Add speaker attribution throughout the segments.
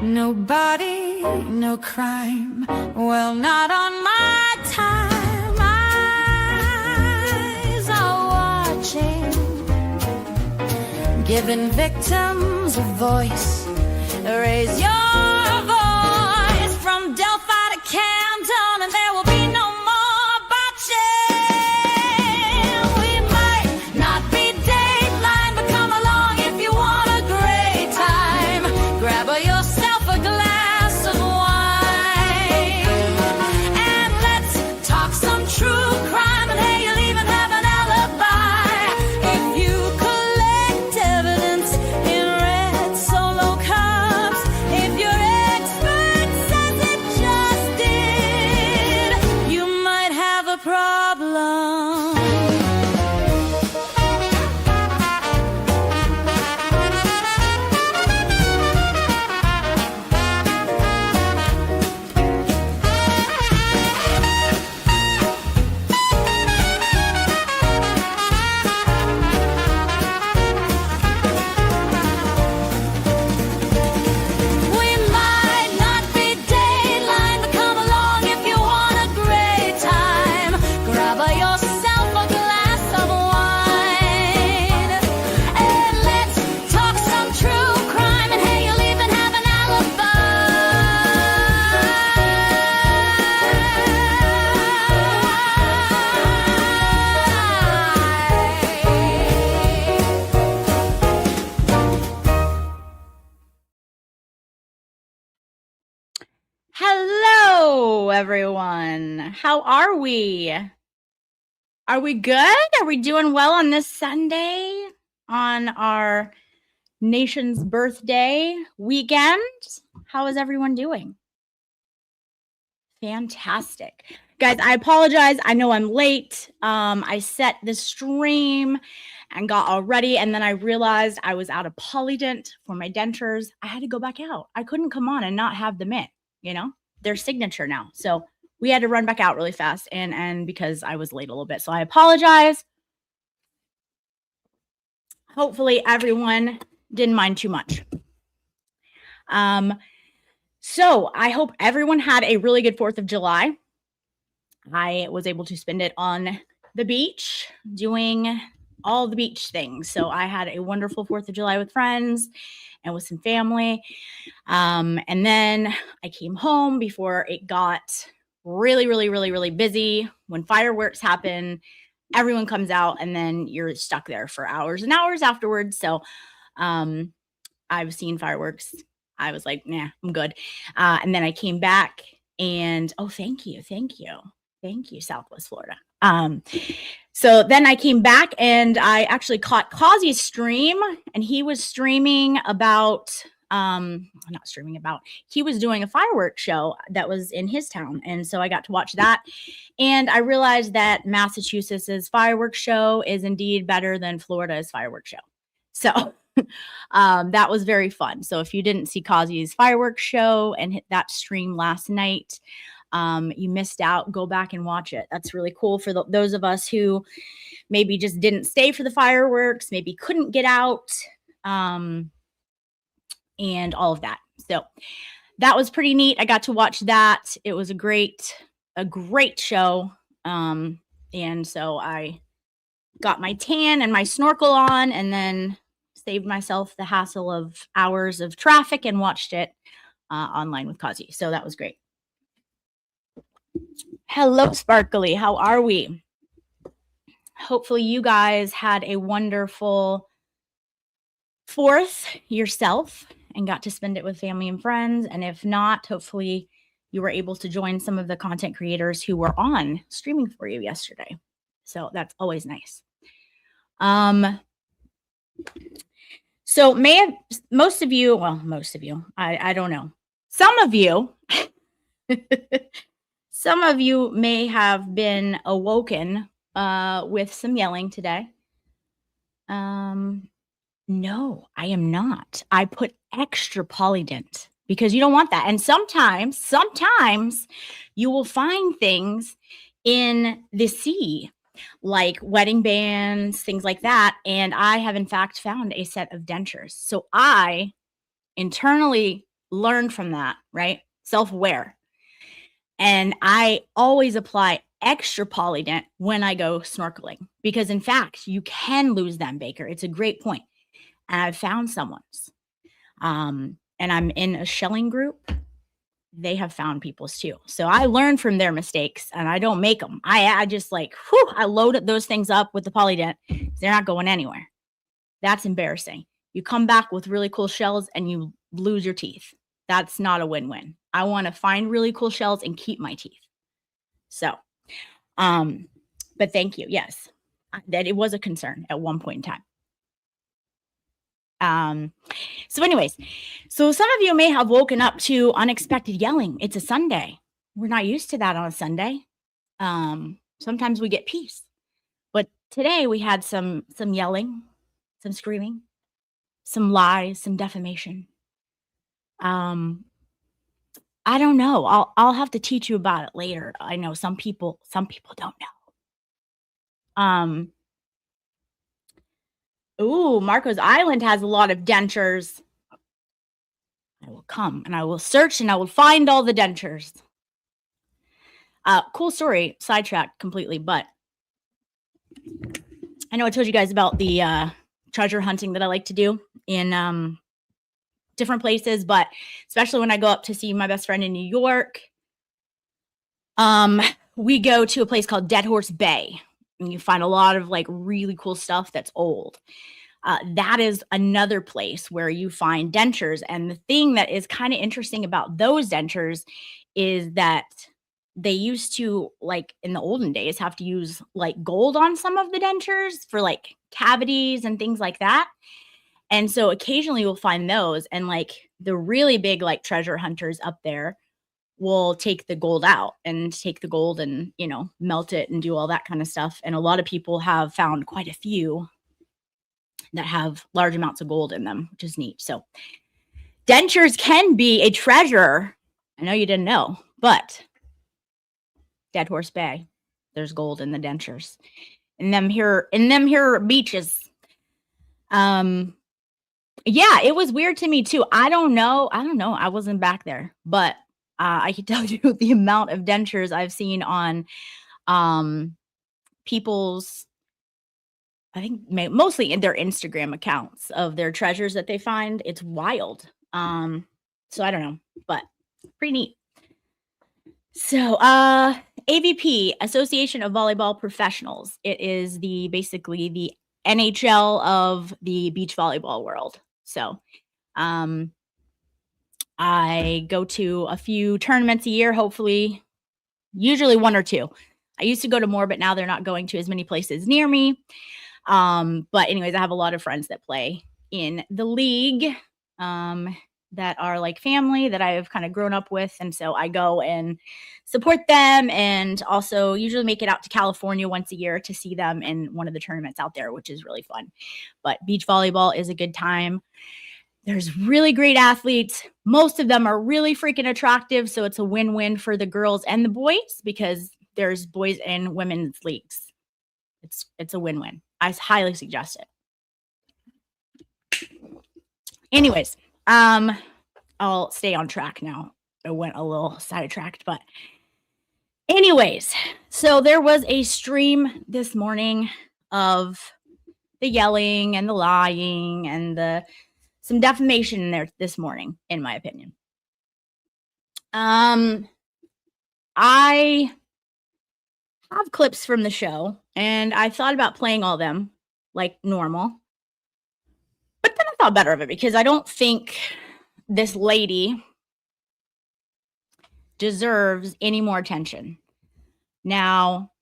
Speaker 1: Nobody, no crime. Well, not on my time. Eyes are watching, giving victims a voice. Raise your voice from Delphi to Camden, and there will be no more botching. We might not be Dateline, but come along if you want a great time. Grab yourself a glass of wine, and let's talk some true crime. And hey, you'll even have an alibi if you collect evidence in red Solo cups. If your expert says it just did, you might have a problem. We might not be Dateline, but come along if you want a great time. Grab yourself a glass of wine, and let's talk some true crime. And hey, you'll even have an
Speaker 2: Hello, everyone. How are we? Are we good? Are we doing well on this Sunday, on our nation's birthday weekend? How is everyone doing? Fantastic. Guys, I apologize. I know I'm late. I set the stream and got all ready, and then I realized I was out of Polydent for my dentures. I had to go back out. I couldn't come on and not have them in, you know? Their signature now. So we had to run back out really fast, and because I was late a little bit. So I apologize. Hopefully everyone didn't mind too much. So I hope everyone had a really good 4th of July. I was able to spend it on the beach doing all the beach things. So I had a wonderful 4th of July with friends and with some family. And then I came home before it got really busy. When fireworks happen, everyone comes out, and then you're stuck there for hours and hours afterwards. So I was seeing fireworks. I was like, nah, I'm good. And then I came back, and thank you, Southwest Florida. So then I came back, and I actually caught Kazi's stream, and he was streaming about he was doing a fireworks show that was in his town. And so I got to watch that, and I realized that Massachusetts's fireworks show is indeed better than Florida's fireworks show. So that was very fun. So if you didn't see Kazi's fireworks show and hit that stream last night, you missed out. Go back and watch it. That's really cool for those of us who maybe just didn't stay for the fireworks, maybe couldn't get out, and all of that. So that was pretty neat. I got to watch that. It was a great show. And so I got my tan and my snorkel on, and then saved myself the hassle of hours of traffic and watched it online with Kazi. So that was great. Hello, Sparkly. How are we? Hopefully you guys had a wonderful 4th yourself and got to spend it with family and friends. And if not, hopefully you were able to join some of the content creators who were on streaming for you yesterday. So that's always nice. So most of you, I don't know. Some of you may have been awoken with some yelling today. No, I am not. I put extra Polydent because you don't want that. And sometimes you will find things in the sea, like wedding bands, things like that. And I have in fact found a set of dentures. So I internally learned from that, right? Self-aware. And I always apply extra polydent when I go snorkeling because, in fact, you can lose them, Baker. It's a great point. And I've found someone's. And I'm in a shelling group. They have found people's too. So I learn from their mistakes and I don't make them. I just like, I load those things up with the polydent. They're not going anywhere. That's embarrassing. You come back with really cool shells and you lose your teeth. That's not a win-win. I want to find really cool shells and keep my teeth. So, but thank you. Yes, that it was a concern at one point in time. So anyways, so some of you may have woken up to unexpected yelling. It's a Sunday. We're not used to that on a Sunday. Sometimes we get peace, but today we had some yelling, some screaming, some lies, some defamation. I don't know. I'll have to teach you about it later. I know some people don't know. Ooh, Marco's Island has a lot of dentures. I will come and I will search and I will find all the dentures. Cool story, sidetracked completely, but I know I told you guys about the treasure hunting that I like to do in different places, but especially when I go up to see my best friend in New York, we go to a place called Dead Horse Bay, and you find a lot of like really cool stuff that's old. That is another place where you find dentures, and the thing that is kind of interesting about those dentures is that they used to, like in the olden days, have to use like gold on some of the dentures for like cavities and things like that. And so occasionally you'll find those, and like the really big like treasure hunters up there will take the gold out and take the gold and, you know, melt it and do all that kind of stuff. And a lot of people have found quite a few that have large amounts of gold in them, which is neat. So dentures can be a treasure. I know you didn't know, but Dead Horse Bay, there's gold in the dentures. In them here beaches. Yeah, it was weird to me too. I don't know. I wasn't back there, but I can tell you the amount of dentures I've seen on people's, I think mostly in their Instagram accounts of their treasures that they find. It's wild. So I don't know, but pretty neat. So AVP, Association of Volleyball Professionals. It is basically the NHL of the beach volleyball world. So I go to a few tournaments a year, hopefully, usually one or two. I used to go to more, but now they're not going to as many places near me. But anyways, I have a lot of friends that play in the league that are like family that I've kind of grown up with. And so I go and support them, and also usually make it out to California once a year to see them in one of the tournaments out there, which is really fun. But beach volleyball is a good time. There's really great athletes. Most of them are really freaking attractive. So it's a win-win for the girls and the boys because there's boys and women's leagues. It's a win-win. I highly suggest it. Anyways, I'll stay on track now. I went a little sidetracked, but anyways, so there was a stream this morning of the yelling and the lying and some defamation in there this morning, in my opinion. I have clips from the show, and I thought about playing all them like normal. But then I thought better of it because I don't think this lady deserves any more attention. Now,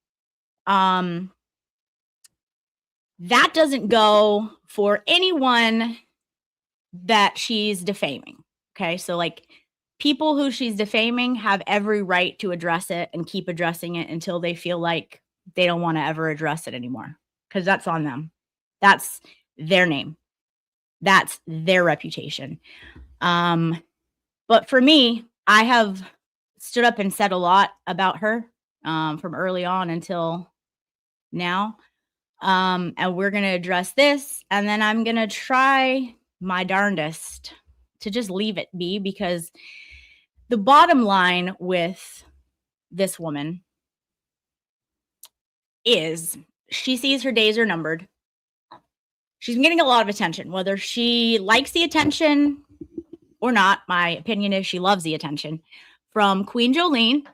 Speaker 2: that doesn't go for anyone that she's defaming. Okay, so like people who she's defaming have every right to address it and keep addressing it until they feel like they don't want to ever address it anymore, because that's on them. That's their name. That's their reputation. But for me, I have stood up and said a lot about her from early on until now. And we're going to address this, and then I'm going to try my darndest to just leave it be, because the bottom line with this woman is she sees her days are numbered. She's getting a lot of attention, whether she likes the attention or not. My opinion is she loves the attention from Queen Jolene.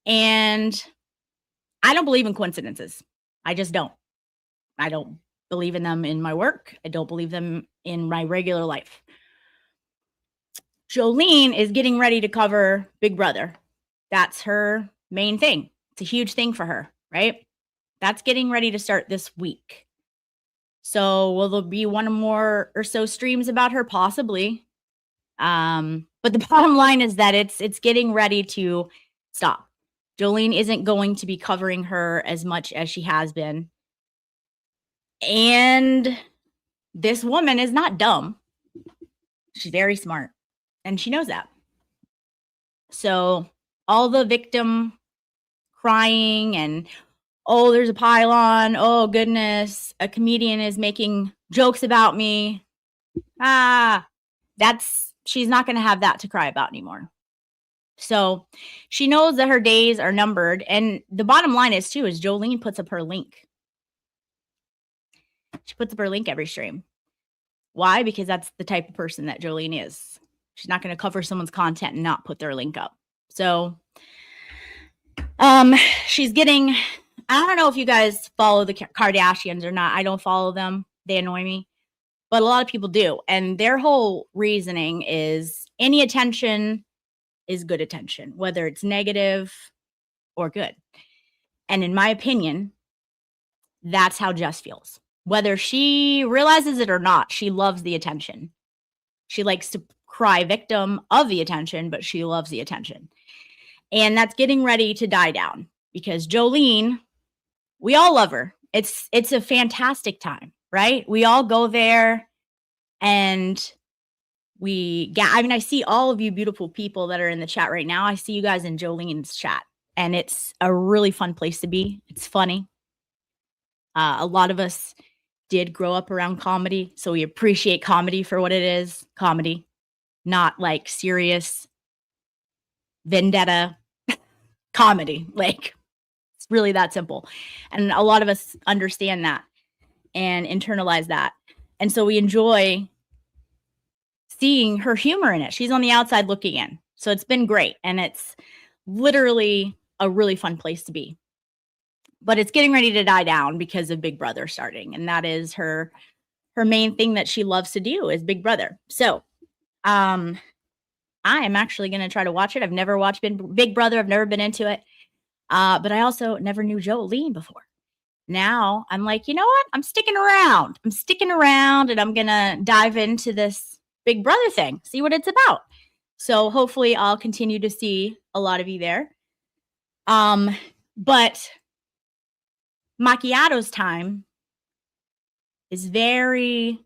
Speaker 2: And I don't believe in coincidences. I just don't. I don't believe in them in my work. I don't believe them in my regular life. Jolene is getting ready to cover Big Brother. That's her main thing. It's a huge thing for her, right? That's getting ready to start this week. So will there be one or more or so streams about her? Possibly. But the bottom line is that it's getting ready to stop. Jolene isn't going to be covering her as much as she has been. And this woman is not dumb. She's very smart. And she knows that. So all the victim crying and, oh, there's a pylon. Oh, goodness. A comedian is making jokes about me. She's not going to have that to cry about anymore. So she knows that her days are numbered. And the bottom line is Jolene puts up her link. She puts up her link every stream. Why? Because that's the type of person that Jolene is. She's not going to cover someone's content and not put their link up. So she's getting, I don't know if you guys follow the Kardashians or not. I don't follow them. They annoy me. But a lot of people do. And their whole reasoning is any attention is good attention, whether it's negative or good. And in my opinion, that's how Jess feels. Whether she realizes it or not, she loves the attention. She likes to cry victim of the attention, but she loves the attention. And that's getting ready to die down because Jolene, we all love her. It's a fantastic time, right? We all go there and I see all of you beautiful people that are in the chat right now. I see you guys in Jolene's chat, and it's a really fun place to be. It's funny. A lot of us did grow up around comedy, so we appreciate comedy for what it is, comedy, not like serious vendetta comedy. Like, it's really that simple. And a lot of us understand that and internalize that. And so we enjoy seeing her humor in it. She's on the outside looking in. So it's been great. And it's literally a really fun place to be. But it's getting ready to die down because of Big Brother starting. And that is her main thing that she loves to do is Big Brother. So I am actually going to try to watch it. I've never watched Big Brother. I've never been into it. But I also never knew Jolene before. Now I'm like, you know what? I'm sticking around. And I'm going to dive into this Big Brother thing, see what it's about. So hopefully I'll continue to see a lot of you there. But Macchiato's time is very,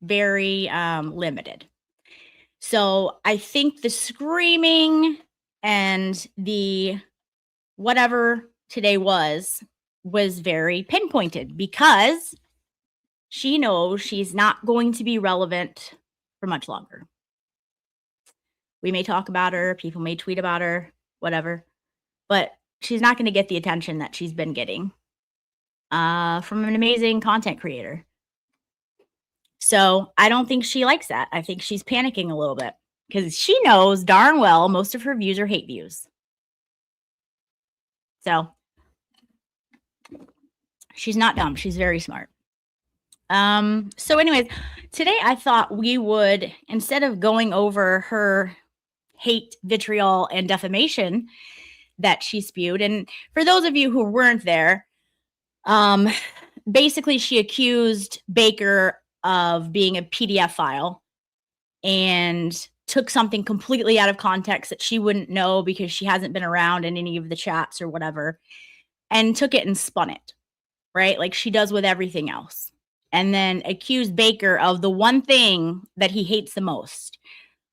Speaker 2: very limited. So I think the screaming and the whatever today was very pinpointed because she knows she's not going to be relevant for much longer. We may talk about her, people may tweet about her, whatever, but she's not going to get the attention that she's been getting from an amazing content creator. So I don't think she likes that. I think she's panicking a little bit because she knows darn well most of her views are hate views. So she's not dumb. She's very smart. So anyways, today I thought we would, instead of going over her hate, vitriol, and defamation that she spewed, and for those of you who weren't there, basically she accused Baker of being a PDF file and took something completely out of context that she wouldn't know because she hasn't been around in any of the chats or whatever, and took it and spun it, right? Like she does with everything else. And then accused Baker of the one thing that he hates the most.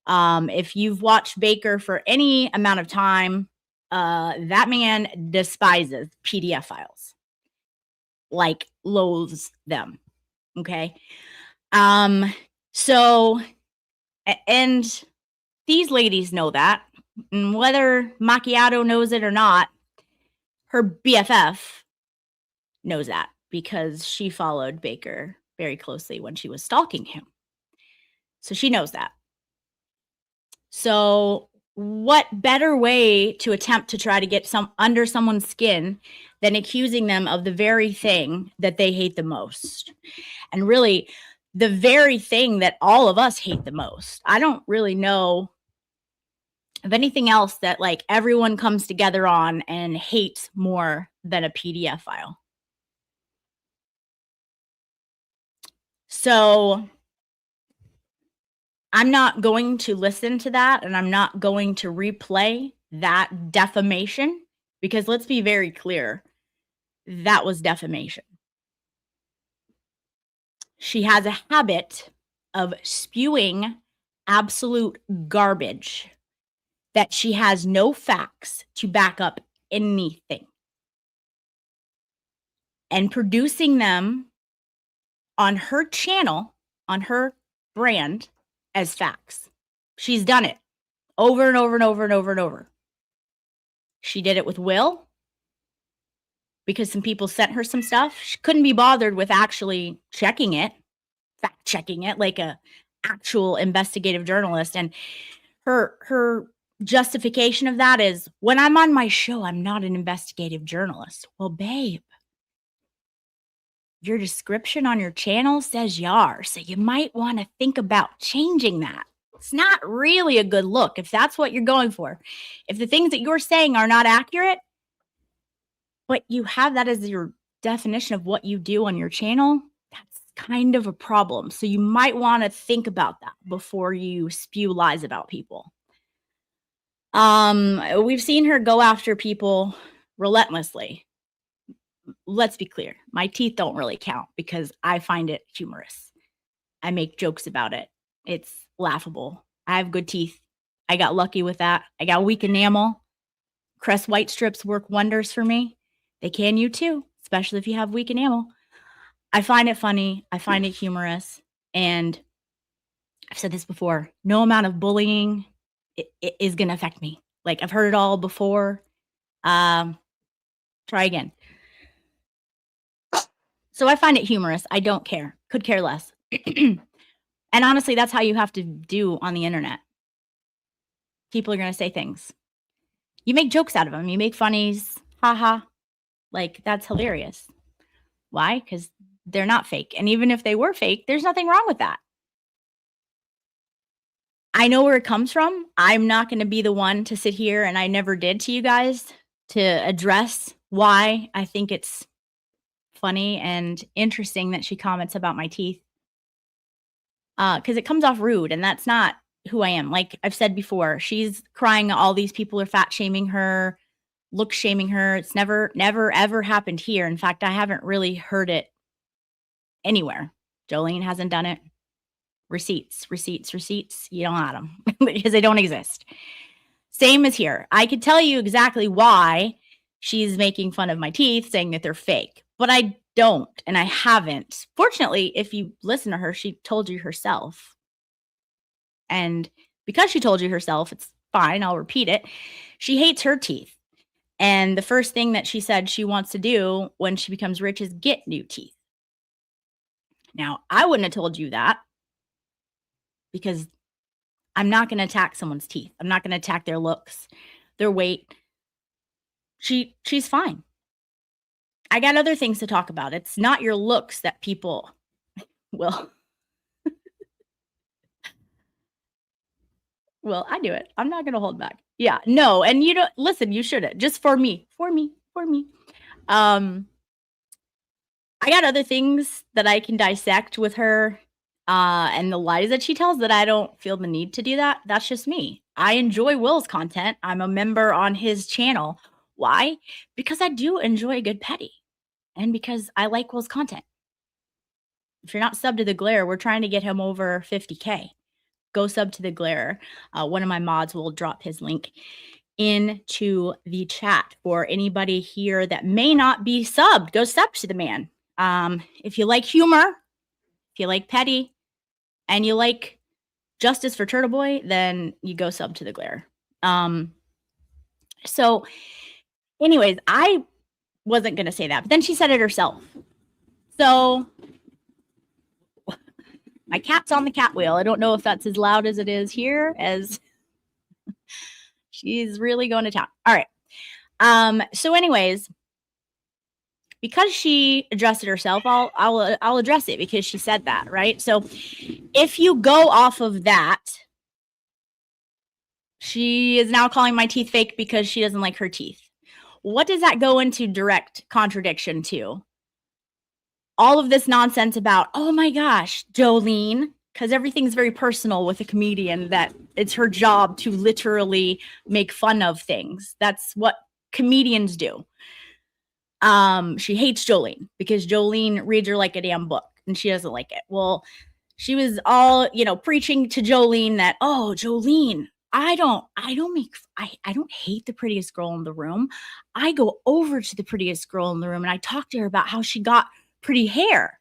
Speaker 2: If you've watched Baker for any amount of time, that man despises PDF files. Like loathes them. Okay. So And these ladies know that. And whether Macchiato knows it or not, her BFF knows that because she followed Baker very closely when she was stalking him. So she knows that. So what better way to attempt to try to get under someone's skin than accusing them of the very thing that they hate the most? And really, the very thing that all of us hate the most. I don't really know of anything else that like everyone comes together on and hates more than a PDF file. So I'm not going to listen to that, and I'm not going to replay that defamation, because let's be very clear, that was defamation. She has a habit of spewing absolute garbage that she has no facts to back up anything, and producing them on her channel, on her brand, as facts. She's done it over and over and over and over and over. She did it with Will because some people sent her some stuff. She couldn't be bothered with actually checking it, fact checking it like a actual investigative journalist. And her justification of that is, when I'm on my show, I'm not an investigative journalist. Well, babe, your description on your channel says you are, so you might want to think about changing that. It's not really a good look if that's what you're going for. If the things that you're saying are not accurate, but you have that as your definition of what you do on your channel, that's kind of a problem. So you might want to think about that before you spew lies about people. We've seen her go after people relentlessly. Let's be clear. My teeth don't really count because I find it humorous. I make jokes about it. It's laughable. I have good teeth. I got lucky with that. I got weak enamel. Crest white strips work wonders for me. They can you too, especially if you have weak enamel. I find it funny. I find it humorous. And I've said this before, no amount of bullying is going to affect me. Like, I've heard it all before. Try again. So I find it humorous. I don't care. Could care less. And honestly, that's how you have to do on the internet. People are going to say things. You make jokes out of them. You make funnies. Haha. Like, that's hilarious. Why? Because they're not fake. And even if they were fake, there's nothing wrong with that. I know where it comes from. I'm not going to be the one to sit here, and I never did to you guys, to address why I think it's funny and interesting that she comments about my teeth. Because it comes off rude, and that's not who I am. Like I've said before, she's crying all these people are fat shaming her, look shaming her. It's never, ever happened here. In fact, I haven't really heard it anywhere. Jolene hasn't done it. Receipts. You don't have them because they don't exist. Same as here. I could tell you exactly why she's making fun of my teeth, saying that they're fake, but I don't, and I haven't. Fortunately, if you listen to her, she told you herself. And because she told you herself, it's fine. I'll repeat it. She hates her teeth. And the first thing that she said she wants to do when she becomes rich is get new teeth. Now, I wouldn't have told you that because I'm not going to attack someone's teeth. I'm not going to attack their looks, their weight. She's fine. I got other things to talk about. It's not your looks that people will. Well, I do it. I'm not going to hold back. Yeah, no. And you don't listen, you shouldn't. Just for me. I got other things that I can dissect with her and the lies that she tells that I don't feel the need to do that. That's just me. I enjoy Will's content. I'm a member on his channel. Why? Because I do enjoy a good petty and because I like Will's content. If you're not subbed to The Glare, we're trying to get him over 50K. Go sub to The Glare. One of my mods will drop his link into the chat for anybody here that may not be subbed. Go sub to the man. If you like humor, if you like petty, and you like justice for Turtle Boy, then you go sub to the glare. So anyways, I wasn't going to say that, but then she said it herself. So my cat's on the cat wheel. I don't know if that's as loud as it is here, as she's really going to town. All right. So anyways, because she addressed it herself, I'll address it because she said that, right? So if you go off of that, she is now calling my teeth fake because she doesn't like her teeth. What does that go into direct contradiction to? All of this nonsense about, oh my gosh, Jolene, because everything's very personal with a comedian, that it's her job to literally make fun of things. That's what comedians do. She hates Jolene because Jolene reads her like a damn book and she doesn't like it. Well, she was all, preaching to Jolene that, oh, Jolene, I don't hate the prettiest girl in the room. I go over to the prettiest girl in the room and I talk to her about how she got pretty hair.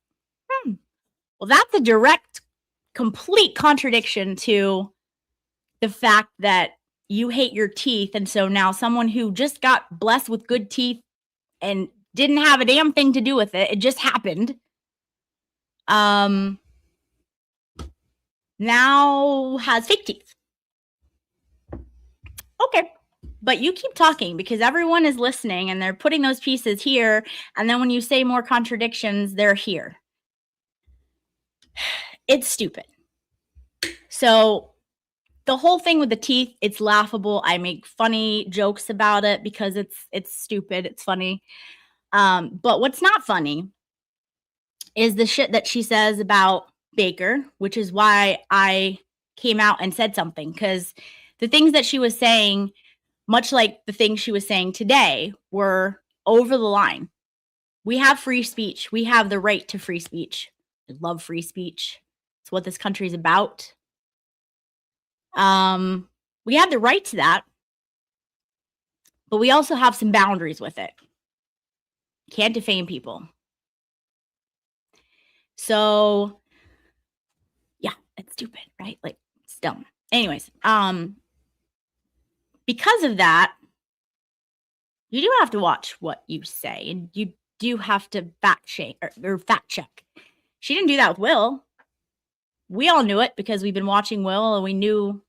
Speaker 2: Well, that's a direct, complete contradiction to the fact that you hate your teeth. And so now someone who just got blessed with good teeth and didn't have a damn thing to do with it, it just happened, now has fake teeth. Okay. But you keep talking because everyone is listening and they're putting those pieces here. And then when you say more contradictions, they're here. It's stupid. So the whole thing with the teeth, it's laughable. I make funny jokes about it because it's stupid. It's funny. But what's not funny is the shit that she says about Baker, which is why I came out and said something, because the things that she was saying, much like the things she was saying today, were over the line. We have free speech. We have the right to free speech. I love free speech. It's what this country is about. We have the right to that, but we also have some boundaries with it. Can't defame people. So, yeah, it's stupid, right? Like, it's dumb. Anyways, because of that, you do have to watch what you say, and you do have to fact check. She didn't do that with Will. We all knew it because we've been watching Will, and we knew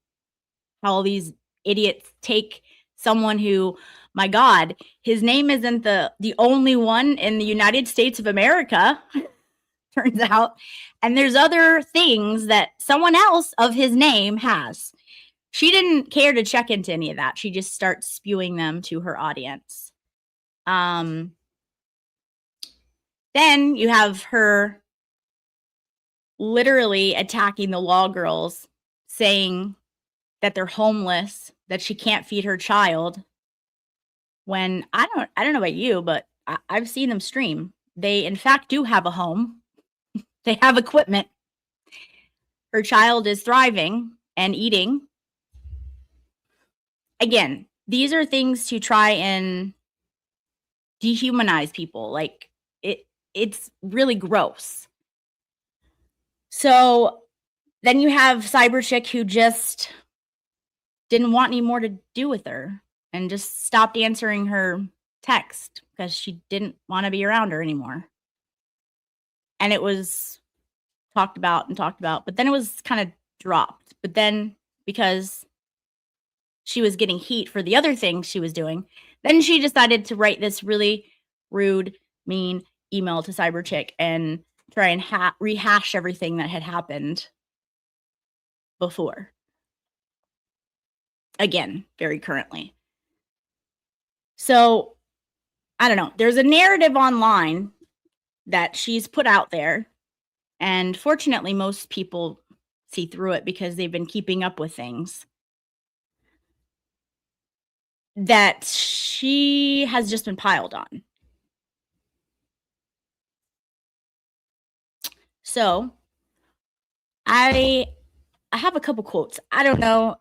Speaker 2: how all these idiots take someone who, my God, his name isn't the only one in the United States of America, turns out. And there's other things that someone else of his name has. She didn't care to check into any of that. She just starts spewing them to her audience. Then you have her literally attacking the Law Girls, saying that they're homeless, that she can't feed her child. When I don't know about you, but I've seen them stream. They in fact do have a home. They have equipment. Her child is thriving and eating. Again, these are things to try and dehumanize people. Like, it's really gross. So then you have Cyber Chick, who just didn't want any more to do with her and just stopped answering her text because she didn't want to be around her anymore. And it was talked about, but then it was kind of dropped. But then because she was getting heat for the other things she was doing, then she decided to write this really rude, mean email to Cyber Chick and try and rehash everything that had happened before. Again, very currently. So, I don't know. There's a narrative online that she's put out there, and fortunately, most people see through it because they've been keeping up with things, that she has just been piled on. So, I have a couple quotes. I don't know.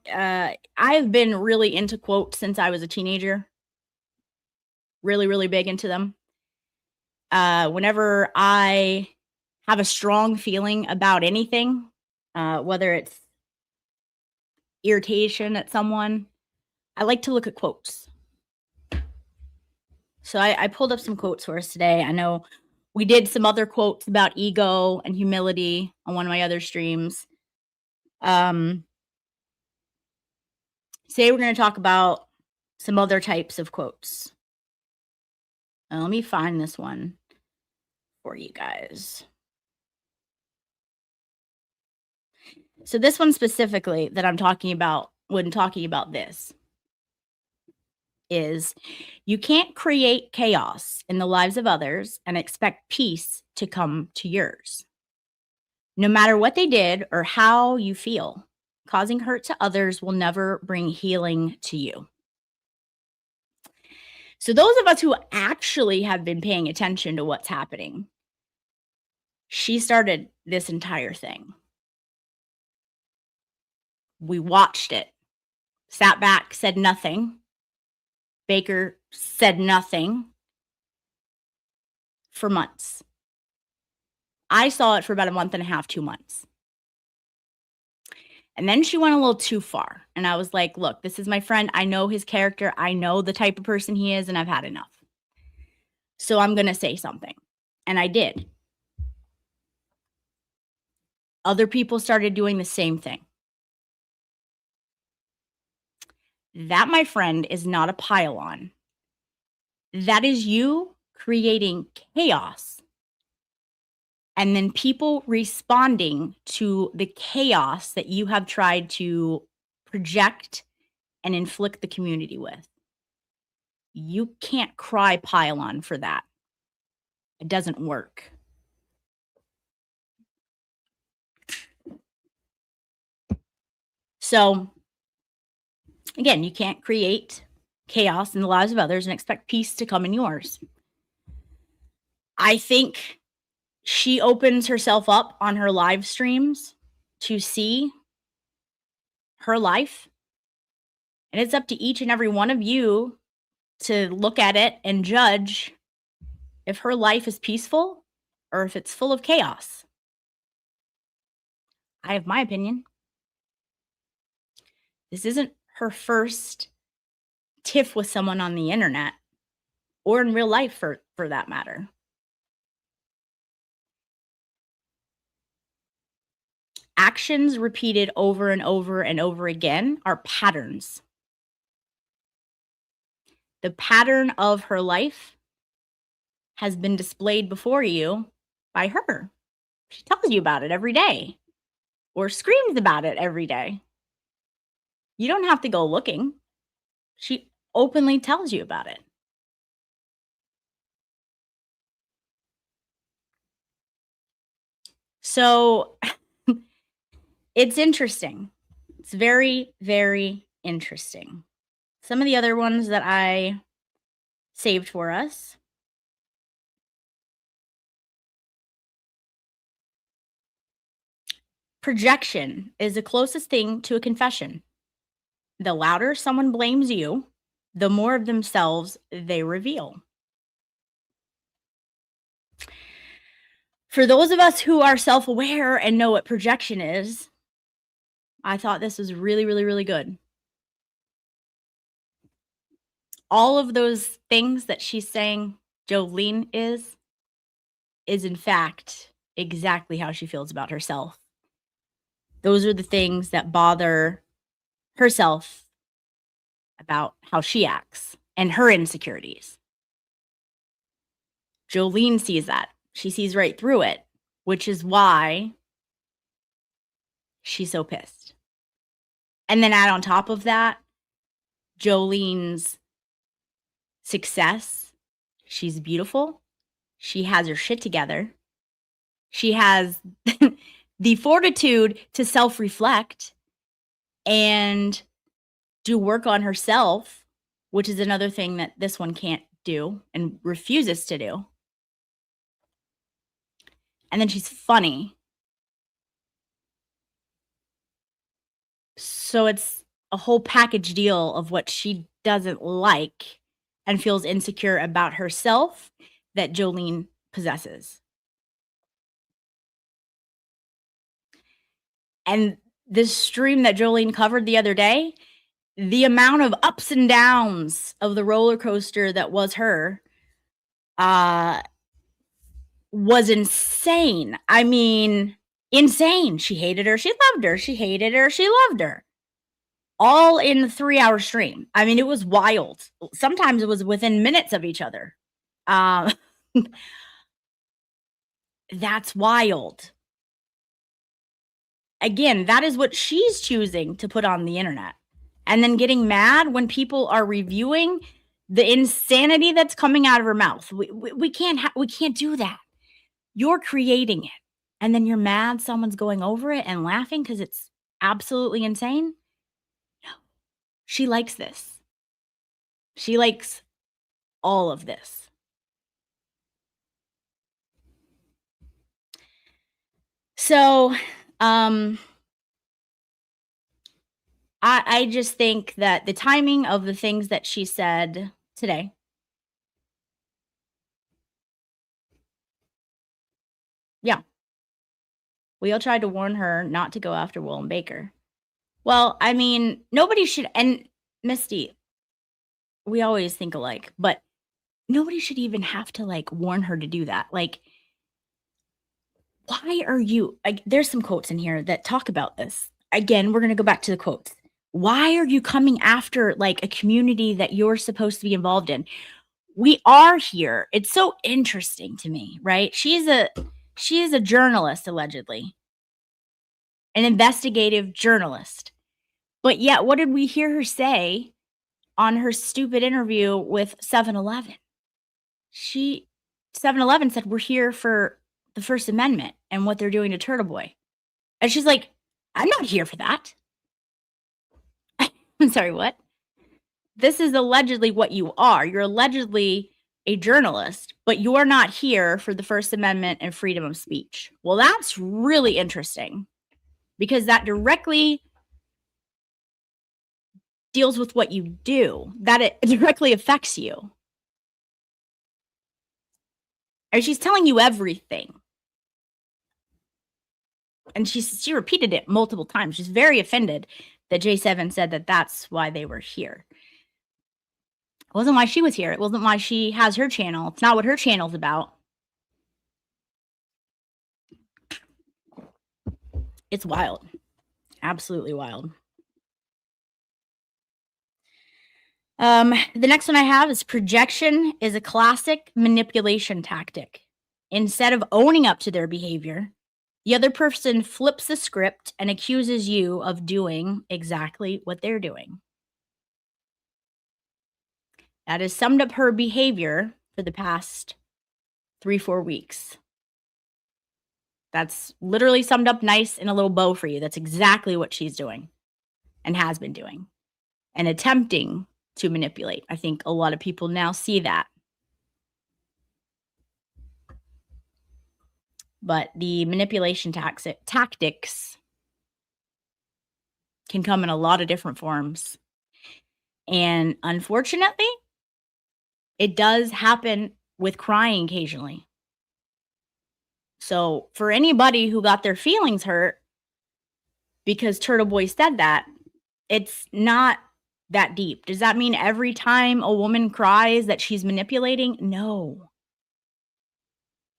Speaker 2: I've been really into quotes since I was a teenager. Really, really big into them. Whenever I have a strong feeling about anything, whether it's irritation at someone, I like to look at quotes. So I pulled up some quotes for us today. I know we did some other quotes about ego and humility on one of my other streams. Today we're going to talk about some other types of quotes. Let me find this one for you guys. So this one specifically that I'm talking about when talking about this is you can't create chaos in the lives of others and expect peace to come to yours. No matter what they did or how you feel, causing hurt to others will never bring healing to you. So those of us who actually have been paying attention to what's happening, she started this entire thing. We watched it, sat back, said nothing. Baker said nothing for months. I saw it for about a month and a half, 2 months. And then she went a little too far. And I was like, look, this is my friend. I know his character. I know the type of person he is, and I've had enough. So I'm going to say something. And I did. Other people started doing the same thing. That, my friend, is not a pile-on. That is you creating chaos and then people responding to the chaos that you have tried to project and inflict the community with. You can't cry pile-on for that. It doesn't work. So, again, you can't create chaos in the lives of others and expect peace to come in yours. I think she opens herself up on her live streams to see her life. And it's up to each and every one of you to look at it and judge if her life is peaceful or if it's full of chaos. I have my opinion. This isn't her first tiff with someone on the internet or in real life for that matter. Actions repeated over and over and over again are patterns. The pattern of her life has been displayed before you by her. She tells you about it every day or screams about it every day. You don't have to go looking. She openly tells you about it. So it's interesting. It's very, very interesting. Some of the other ones that I saved for us. Projection is the closest thing to a confession. The louder someone blames you, the more of themselves they reveal. For those of us who are self-aware and know what projection is, I thought this was really, really, really good. All of those things that she's saying Jolene is in fact exactly how she feels about herself. Those are the things that bother herself about how she acts and her insecurities. Jolene sees that. She sees right through it, which is why she's so pissed. And then add on top of that, Jolene's success. She's beautiful. She has her shit together. She has the fortitude to self-reflect and do work on herself, which is another thing that this one can't do and refuses to do. And then she's funny. So it's a whole package deal of what she doesn't like and feels insecure about herself that Jolene possesses. And this stream that Jolene covered the other day, the amount of ups and downs of the roller coaster that was her was insane. I mean, insane. She hated her, she loved her, she hated her, she loved her. All in the 3-hour stream. I mean, it was wild. Sometimes it was within minutes of each other. That's wild. Again, that is what she's choosing to put on the internet. And then getting mad when people are reviewing the insanity that's coming out of her mouth. We can't do that. You're creating it. And then you're mad someone's going over it and laughing because it's absolutely insane. No. She likes this. She likes all of this. So, I just think that the timing of the things that she said today, yeah, we all tried to warn her not to go after Willem Baker. Well, I mean, nobody should, and Misty, we always think alike, but nobody should even have to like warn her to do that. Like, why are you, like, there's some quotes in here that talk about this. Again, we're going to go back to the quotes. Why are you coming after like a community that you're supposed to be involved in? We are here. It's so interesting to me, right? She is a journalist, allegedly. An investigative journalist. But yet, what did we hear her say on her stupid interview with 7-Eleven? 7-Eleven said, we're here for the First Amendment and what they're doing to Turtle Boy. And she's like, I'm not here for that. I'm sorry, what? This is allegedly what you are. You're allegedly a journalist, but you're not here for the First Amendment and freedom of speech. Well, that's really interesting because that directly deals with what you do, that it directly affects you. And she's telling you everything. And she repeated it multiple times. She's very offended that J7 said that that's why they were here. It wasn't why she was here. It wasn't why she has her channel. It's not what her channel's about. It's wild. Absolutely wild. The next one I have is projection is a classic manipulation tactic. Instead of owning up to their behavior, the other person flips the script and accuses you of doing exactly what they're doing. That has summed up her behavior for the past 3-4 weeks. That's literally summed up nice in a little bow for you. That's exactly what she's doing and has been doing and attempting to manipulate. I think a lot of people now see that. But the manipulation tactics can come in a lot of different forms. And unfortunately, it does happen with crying occasionally. So for anybody who got their feelings hurt because Turtle Boy said that, it's not that deep. Does that mean every time a woman cries that she's manipulating? No.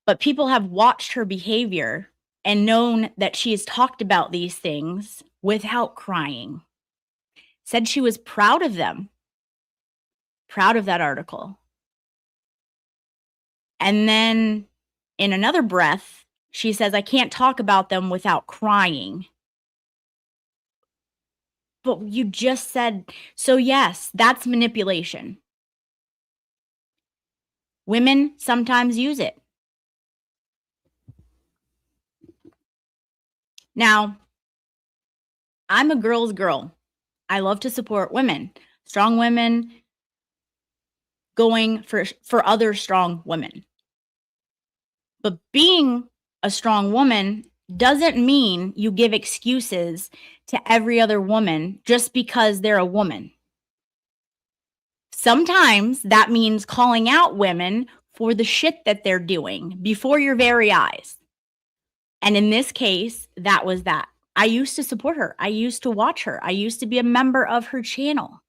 Speaker 2: But people have watched her behavior and known that she has talked about these things without crying. Said she was proud of them. Proud of that article. And then in another breath, she says, I can't talk about them without crying. But you just said, so yes, that's manipulation. Women sometimes use it. Now, I'm a girl's girl. I love to support women, strong women going for other strong women. But being a strong woman doesn't mean you give excuses to every other woman just because they're a woman. Sometimes that means calling out women for the shit that they're doing before your very eyes. And in this case, that was that. I used to support her. I used to watch her. I used to be a member of her channel.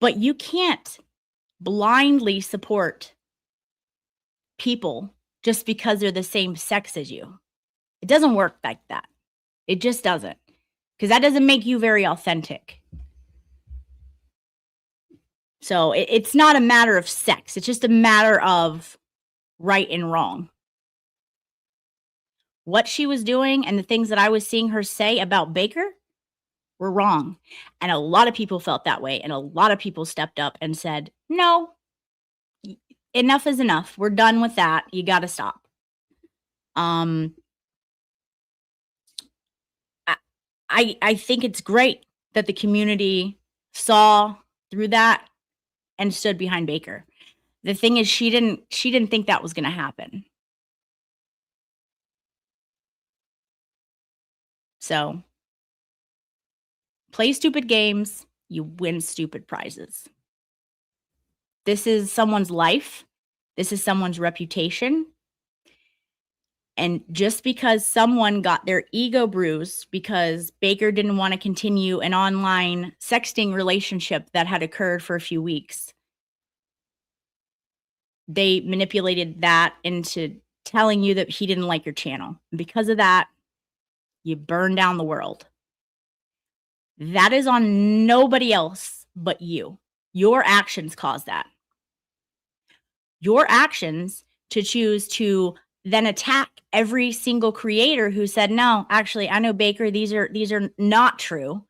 Speaker 2: But you can't blindly support people just because they're the same sex as you. It doesn't work like that. It just doesn't. Because that doesn't make you very authentic. So it's not a matter of sex. It's just a matter of right and wrong. What she was doing and the things that I was seeing her say about Baker were wrong. And a lot of people felt that way. And a lot of people stepped up and said, no, enough is enough. We're done with that. You got to stop. I think it's great that the community saw through that and stood behind Baker. The thing is, she didn't think that was going to happen. So, play stupid games, you win stupid prizes. This is someone's life. This is someone's reputation. And just because someone got their ego bruised because Baker didn't want to continue an online sexting relationship that had occurred for a few weeks, they manipulated that into telling you that he didn't like your channel. And because of that, you burn down the world. That is on nobody else but you. Your actions caused that. Your actions to choose to then attack every single creator who said, no, actually, I know Baker, these are not true.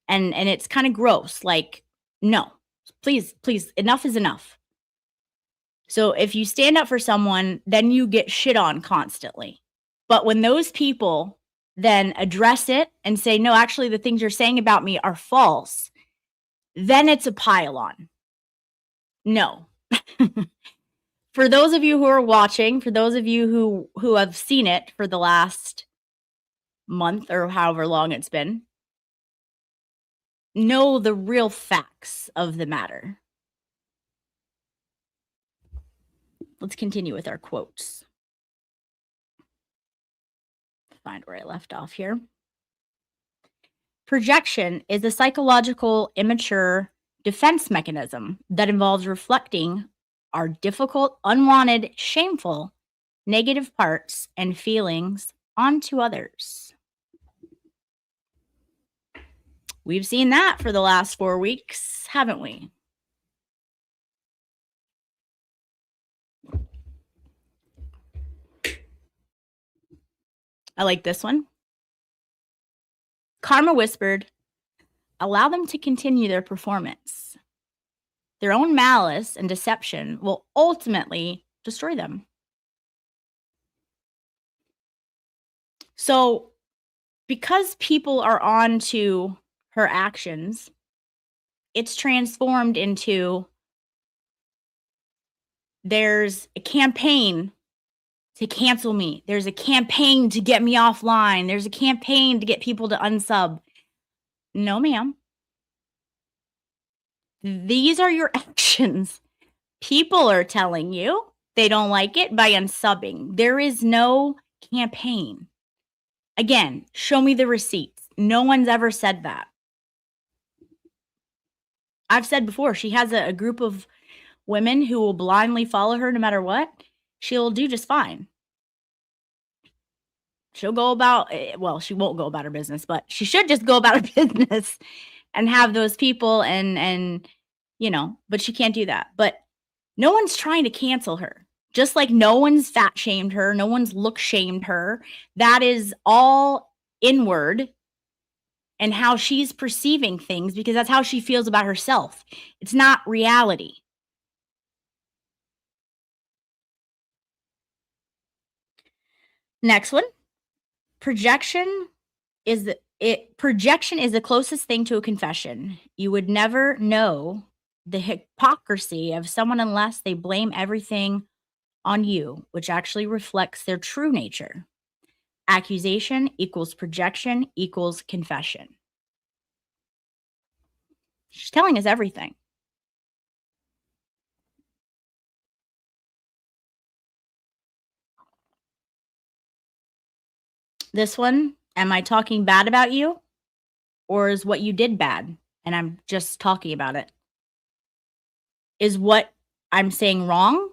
Speaker 2: And it's kind of gross. Like, no, please, enough is enough. So if you stand up for someone, then you get shit on constantly. But when those people then address it and say, no, actually, the things you're saying about me are false, then it's a pile-on. No. For those of you who are watching, for those of you who have seen it for the last month or however long it's been, know the real facts of the matter. Let's continue with our quotes. Find where I left off here. Projection is a psychological, immature defense mechanism that involves reflecting our difficult, unwanted, shameful, negative parts and feelings onto others. We've seen that for the last 4 weeks, haven't we? I like this one. Karma whispered, allow them to continue their performance. Their own malice and deception will ultimately destroy them. So, because people are on to her actions, it's transformed into there's a campaign to cancel me. There's a campaign to get me offline. There's a campaign to get people to unsub. No, ma'am. These are your actions. People are telling you they don't like it by unsubbing. There is no campaign. Again, show me the receipts. No one's ever said that. I've said before, she has a group of women who will blindly follow her no matter what. She'll do just fine. She'll go about, well, she won't go about her business, but she should just go about her business and have those people and you know, but she can't do that. But no one's trying to cancel her. Just like no one's fat shamed her, no one's look shamed her. That is all inward and how she's perceiving things because that's how she feels about herself. It's not reality. Next one. Projection is the closest thing to a confession. You would never know the hypocrisy of someone unless they blame everything on you, which actually reflects their true nature. Accusation equals projection equals confession. She's telling us everything. This one, am I talking bad about you? Or is what you did bad and I'm just talking about it? Is what I'm saying wrong?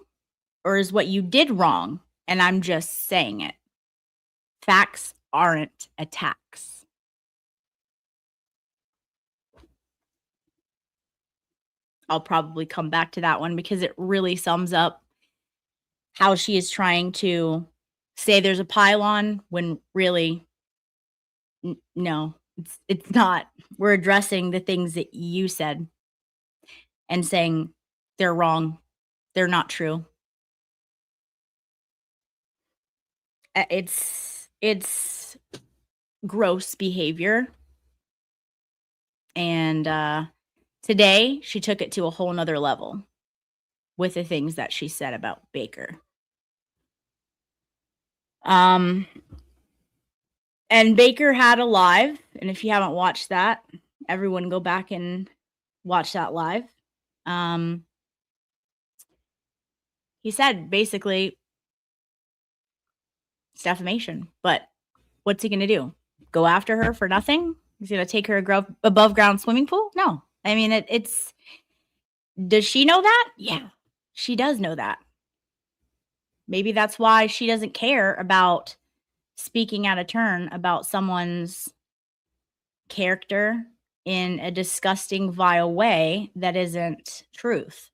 Speaker 2: Or is what you did wrong and I'm just saying it? Facts aren't attacks. I'll probably come back to that one because it really sums up how she is trying to say there's a pylon when really no, it's not. We're addressing the things that you said and saying they're wrong. They're not true. It's gross behavior. And today she took it to a whole nother level with the things that she said about Baker. And Baker had a live, and if you haven't watched that, everyone go back and watch that live. He said basically it's defamation, but what's he gonna do? Go after her for nothing? He's gonna take her above ground swimming pool? No. I mean, it's. Does she know that? Yeah, she does know that. Maybe that's why she doesn't care about speaking out of turn about someone's character in a disgusting, vile way that isn't truth.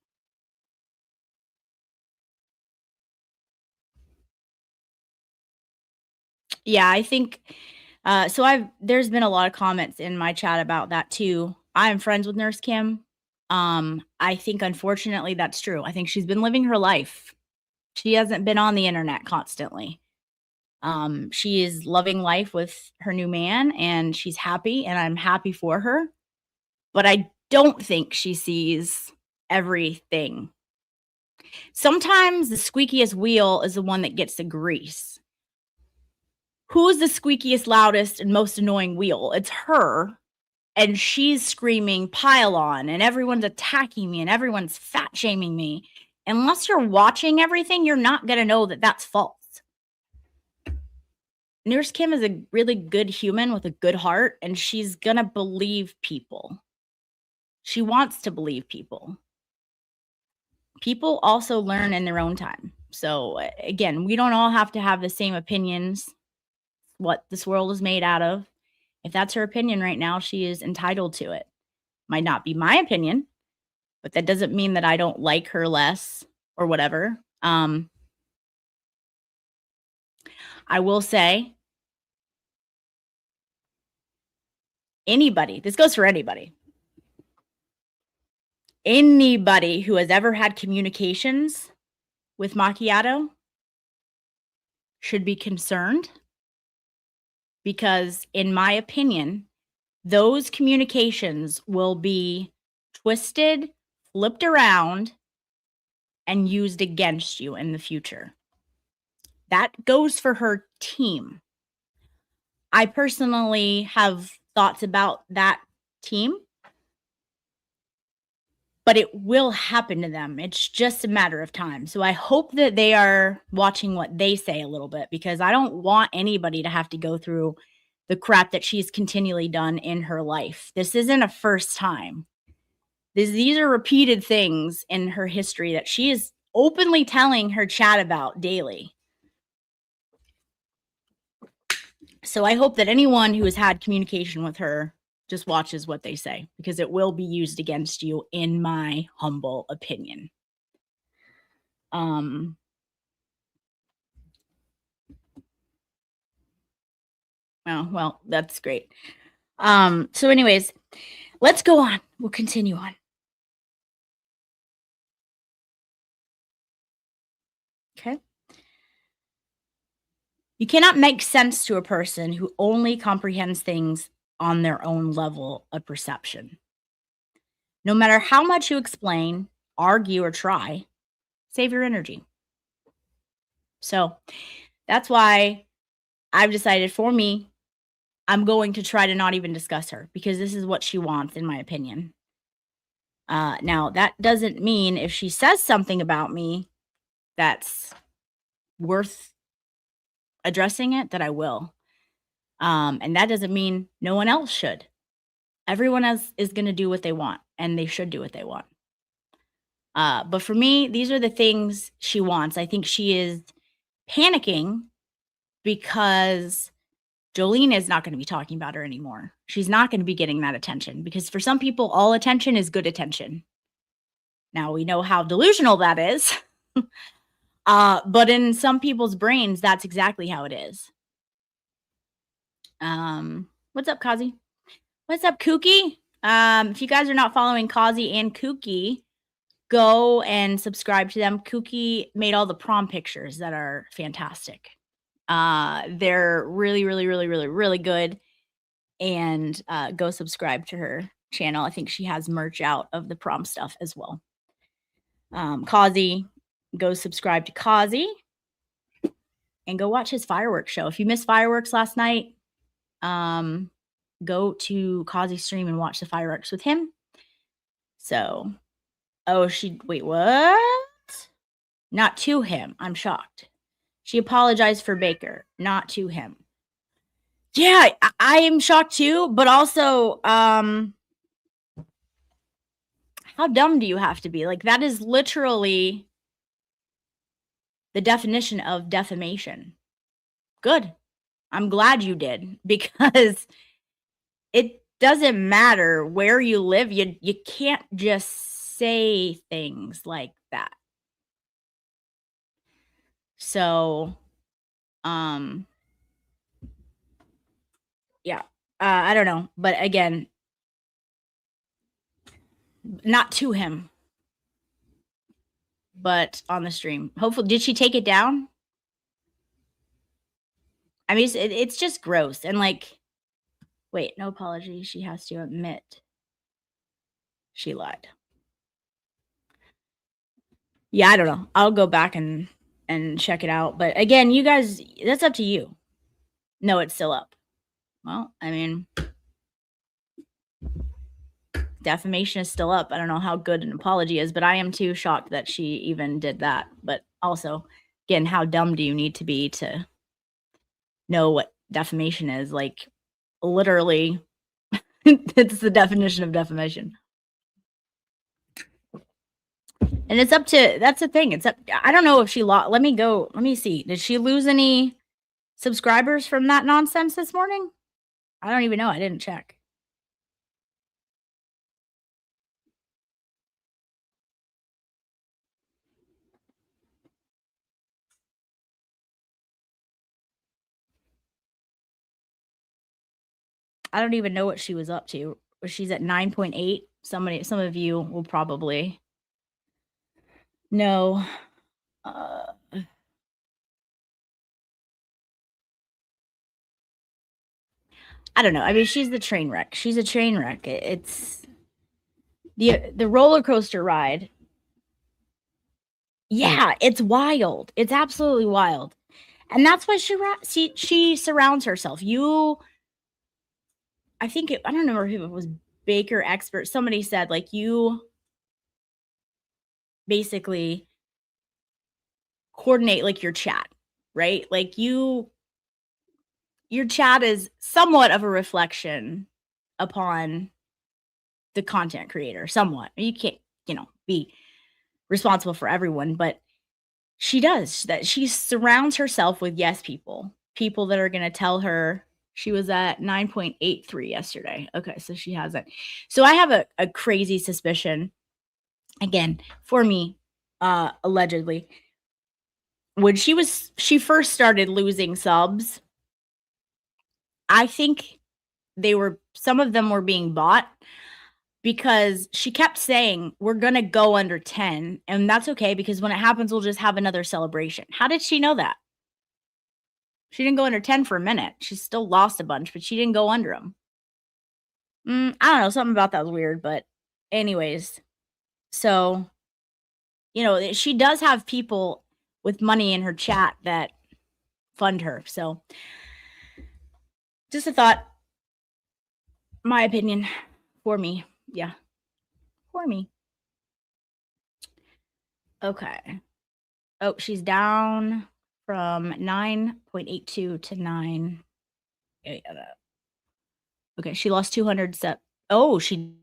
Speaker 2: Yeah, I think there's been a lot of comments in my chat about that too. I'm friends with Nurse Kim. I think unfortunately that's true. I think she's been living her life. She hasn't been on the internet constantly. She is loving life with her new man and she's happy and I'm happy for her. But I don't think she sees everything. Sometimes the squeakiest wheel is the one that gets the grease. Who's the squeakiest, loudest, and most annoying wheel? It's her. And she's screaming pylon and everyone's attacking me and everyone's fat shaming me. Unless you're watching everything, you're not going to know that that's false. Nurse Kim is a really good human with a good heart, and she's going to believe people. She wants to believe people. People also learn in their own time. So again, we don't all have to have the same opinions, what this world is made out of. If that's her opinion right now, she is entitled to it. Might not be my opinion, but that doesn't mean that I don't like her less or whatever. I will say, this goes for anybody who has ever had communications with Macchiato should be concerned. Because in my opinion, those communications will be twisted, flipped around, and used against you in the future. That goes for her team. I personally have thoughts about that team, but it will happen to them. It's just a matter of time. So I hope that they are watching what they say a little bit, because I don't want anybody to have to go through the crap that she's continually done in her life. This isn't a first time. These are repeated things in her history that she is openly telling her chat about daily. So I hope that anyone who has had communication with her just watches what they say, because it will be used against you, in my humble opinion. Oh, well, that's great. So anyways, let's go on. We'll continue on. Okay. You cannot make sense to a person who only comprehends things on their own level of perception. No matter how much you explain, argue, or try, save your energy. So that's why I've decided, for me, I'm going to try to not even discuss her, because this is what she wants, in my opinion. Now, that doesn't mean if she says something about me that's worth addressing it, that I will. And that doesn't mean no one else should. Everyone else is going to do what they want, and they should do what they want. But for me, these are the things she wants. I think she is panicking because Jolene is not going to be talking about her anymore. She's not going to be getting that attention because for some people, all attention is good attention. Now we know how delusional that is. But in some people's brains, that's exactly how it is. What's up, Kazi? What's up, Kookie? If you guys are not following Kazi and Kookie, go and subscribe to them. Kookie made all the prom pictures that are fantastic. They're really, really, really, really, really good. And go subscribe to her channel. I think she has merch out of the prom stuff as well. Kazi, go subscribe to Kazi and go watch his fireworks show. If you missed fireworks last night, go to Kazi's stream and watch the fireworks with him. So, wait, what? Not to him. I'm shocked. She apologized for Baker, not to him. Yeah, I am shocked too, but also, how dumb do you have to be? Like, that is literally the definition of defamation. Good. I'm glad you did, because it doesn't matter where you live. You can't just say things like that. So, yeah, I don't know. But again, not to him, but on the stream. Hopefully, did she take it down? I mean, it's just gross. And like, wait, no apology. She has to admit she lied. Yeah, I don't know. I'll go back and check it out. But again, you guys, that's up to you. No, it's still up. Well, I mean, defamation is still up. I don't know how good an apology is, but I am too shocked that she even did that. But also, again, how dumb do you need to be to know what defamation is? Like, literally, it's the definition of defamation. And it's up to, that's the thing. It's up, I don't know if she lost. Let me see. Did she lose any subscribers from that nonsense this morning? I don't even know. I didn't check. I don't even know what she was up to. She's at 9.8. Some of you will probably know. I don't know. I mean, she's the train wreck. She's a train wreck. It's the roller coaster ride. Yeah, it's wild. It's absolutely wild. And that's why she surrounds herself. I think I don't remember who it was, Baker expert. Somebody said, like, you basically coordinate like your chat, right? Like your chat is somewhat of a reflection upon the content creator, somewhat. You can't, be responsible for everyone, but she does that. She surrounds herself with yes people that are going to tell her. She was at 9.83 yesterday. Okay, so she hasn't. So I have a crazy suspicion, again, for me, allegedly, when she first started losing subs, I think some of them were being bought, because she kept saying, we're going to go under 10. And that's okay, because when it happens, we'll just have another celebration. How did she know that? She didn't go under 10 for a minute. She still lost a bunch, but she didn't go under them. I don't know. Something about that was weird. But anyways, so, she does have people with money in her chat that fund her. So just a thought, my opinion, for me. Yeah. For me. Okay. Oh, she's down from 9.82 to 9. Okay, she lost 200 steps. Oh, she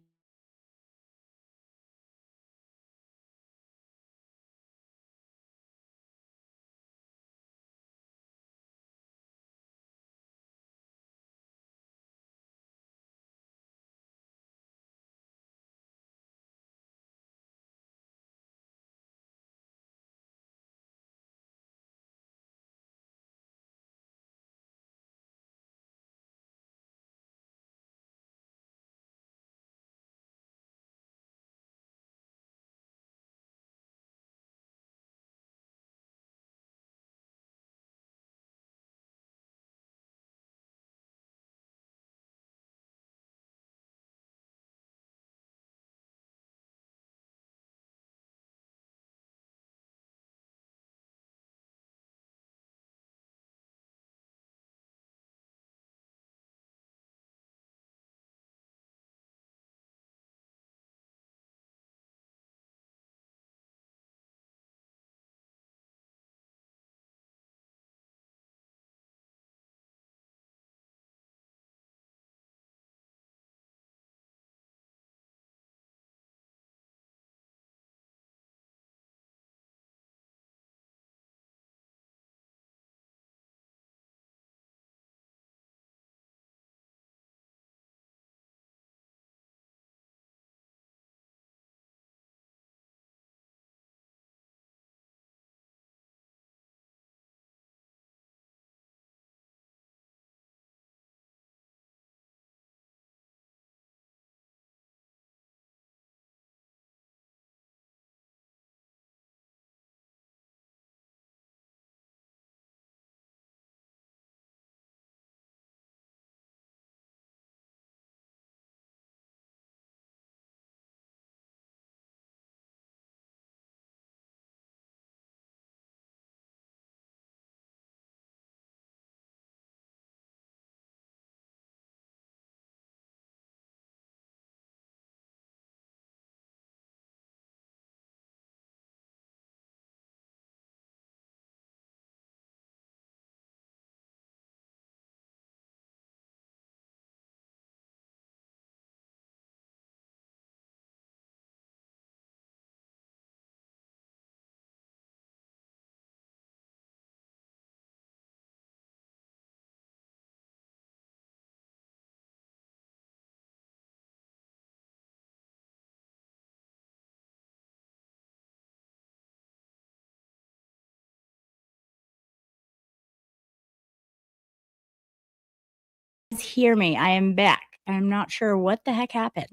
Speaker 2: hear me. I am back. I'm not sure what the heck happened,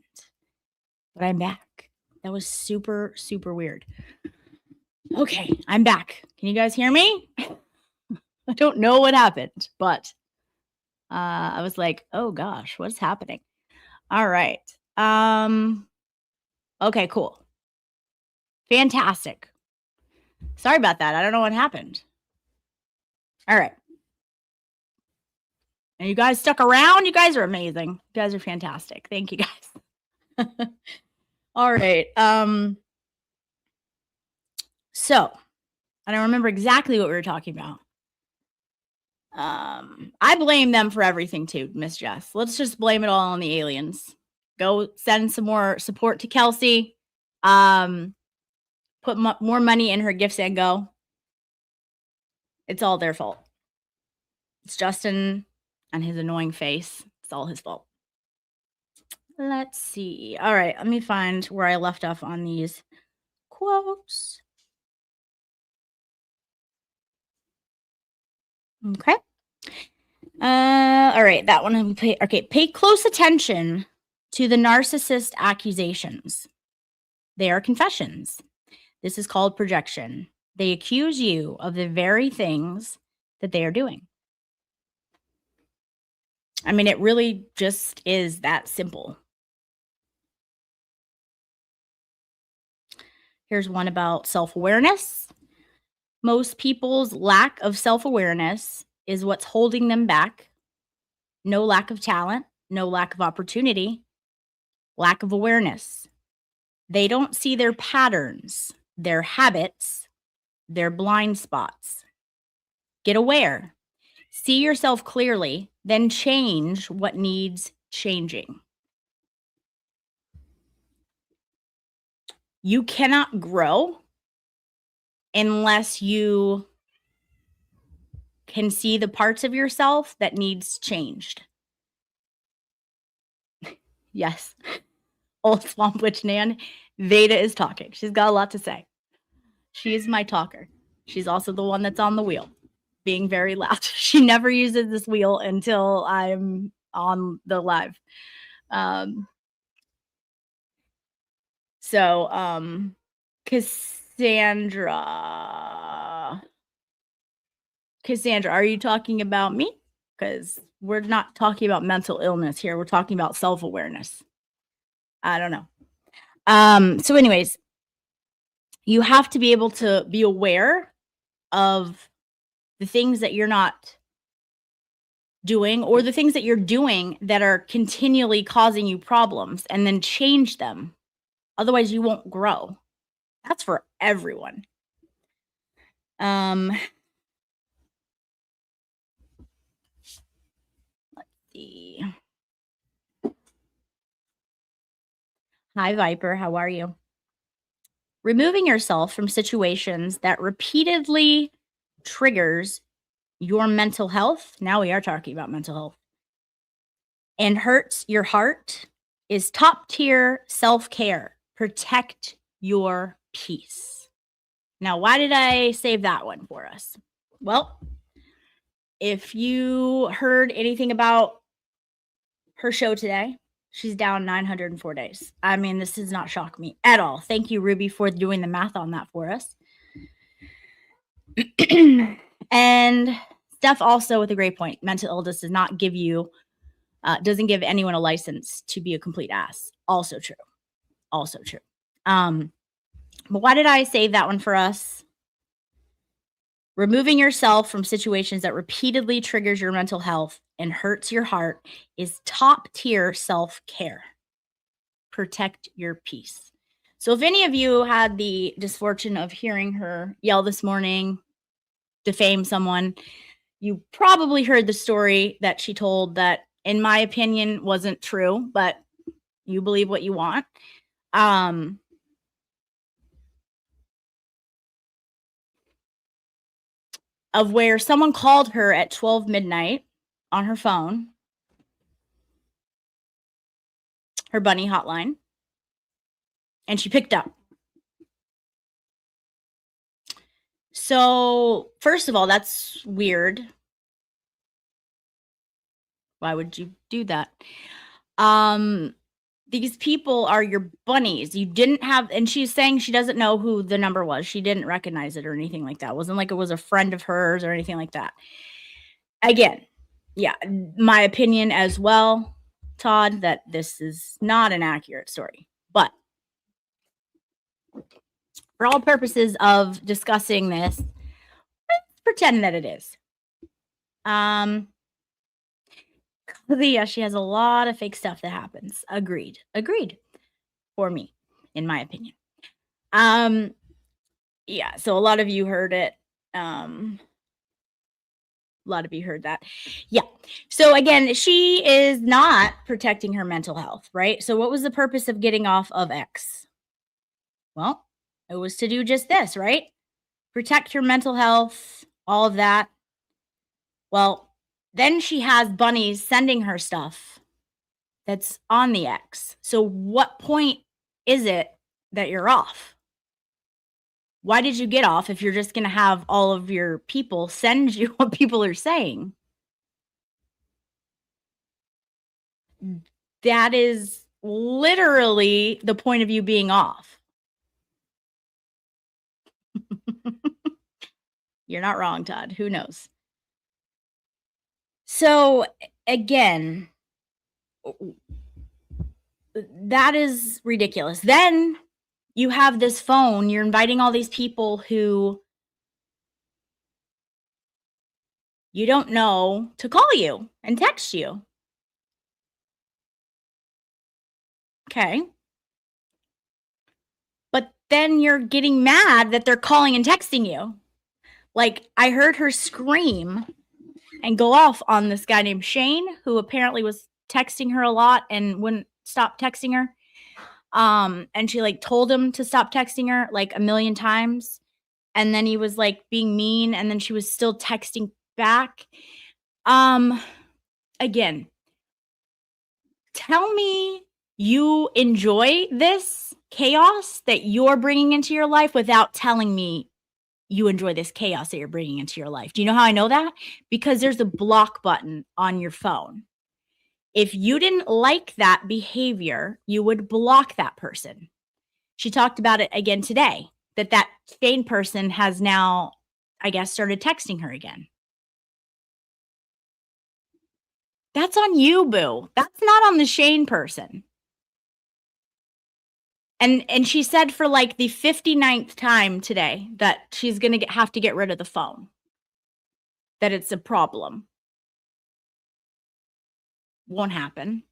Speaker 2: but I'm back. That was super, super weird. Okay, I'm back. Can you guys hear me? I don't know what happened, but I was like, oh gosh, what's happening? All right. Okay, cool. Fantastic. Sorry about that. I don't know what happened. All right. And you guys stuck around. You guys are amazing. You guys are fantastic. Thank you guys. All right. So I don't remember exactly what we were talking about. I blame them for everything too, Miss Jess. Let's just blame it all on the aliens. Go send some more support to Kelsey. Put more money in her gifts and go. It's all their fault. It's Justin and his annoying face. It's all his fault. Let's see. All right, let me find where I left off on these quotes. Okay. All right, that one. Pay close attention to the narcissist accusations. They are confessions. This is called projection. They accuse you of the very things that they are doing. I mean, it really just is that simple. Here's one about self-awareness. Most people's lack of self-awareness is what's holding them back. No lack of talent, no lack of opportunity, lack of awareness. They don't see their patterns, their habits, their blind spots. Get aware. See yourself clearly, then change what needs changing. You cannot grow unless you can see the parts of yourself that needs changed. Yes. Old Swamp Witch Nan, Veda is talking. She's got a lot to say. She is my talker. She's also the one that's on the wheel, being very loud. She never uses this wheel until I'm on the live. Cassandra, are you talking about me? Because we're not talking about mental illness here. We're talking about self-awareness. I don't know. So anyways, you have to be able to be aware of the things that you're not doing or the things that you're doing that are continually causing you problems and then change them. Otherwise, you won't grow. That's for everyone. Let's see. Hi, Viper. How are you? Removing yourself from situations that repeatedly triggers your mental health. Now we are talking about mental health. And hurts your heart is top tier self-care. Protect your peace. Now, why did I save that one for us? Well, if you heard anything about her show today, she's down 904 days. I mean, this does not shock me at all. Thank you, Ruby, for doing the math on that for us. And Steph also with a great point. Mental illness does not give you, doesn't give anyone a license to be a complete ass. Also true. Also true. But why did I save that one for us? Removing yourself from situations that repeatedly triggers your mental health and hurts your heart is top tier self-care. Protect your peace. So if any of you had the misfortune of hearing her yell this morning, defame someone, you probably heard the story that she told that, in my opinion, wasn't true, but you believe what you want. Of where someone called her at 12 midnight on her phone, her bunny hotline, and she picked up. So, first of all, that's weird. Why would you do that? These people are your bunnies. You didn't have, and she's saying she doesn't know who the number was. She didn't recognize it or anything like that. It wasn't like it was a friend of hers or anything like that. Again, yeah, my opinion as well, Todd, that this is not an accurate story. But for all purposes of discussing this, let's pretend that it is. Yeah, she has a lot of fake stuff that happens. Agreed. For me, in my opinion. Yeah, so a lot of you heard it. A lot of you heard that. Yeah. So again, she is not protecting her mental health, right? So what was the purpose of getting off of X? Well, it was to do just this, right? Protect your mental health, all of that. Well, then she has bunnies sending her stuff that's on the X. So what point is it that you're off? Why did you get off if you're just going to have all of your people send you what people are saying? That is literally the point of you being off. You're not wrong, Todd. Who knows? So again, that is ridiculous. Then you have this phone, you're inviting all these people who you don't know to call you and text you. Okay. But then you're getting mad that they're calling and texting you. Like, I heard her scream and go off on this guy named Shane, who apparently was texting her a lot and wouldn't stop texting her. And she like told him to stop texting her like a million times. And then he was like being mean, and then she was still texting back. Again, tell me you enjoy this chaos that you're bringing into your life without telling me you enjoy this chaos that you're bringing into your life. Do you know how I know that? Because there's a block button on your phone. If you didn't like that behavior, you would block that person. She talked about it again today, that Shane person has now, I guess, started texting her again. That's on you, boo. That's not on the Shane person. And she said for like the 59th time today that she's going to have to get rid of the phone. That it's a problem. Won't happen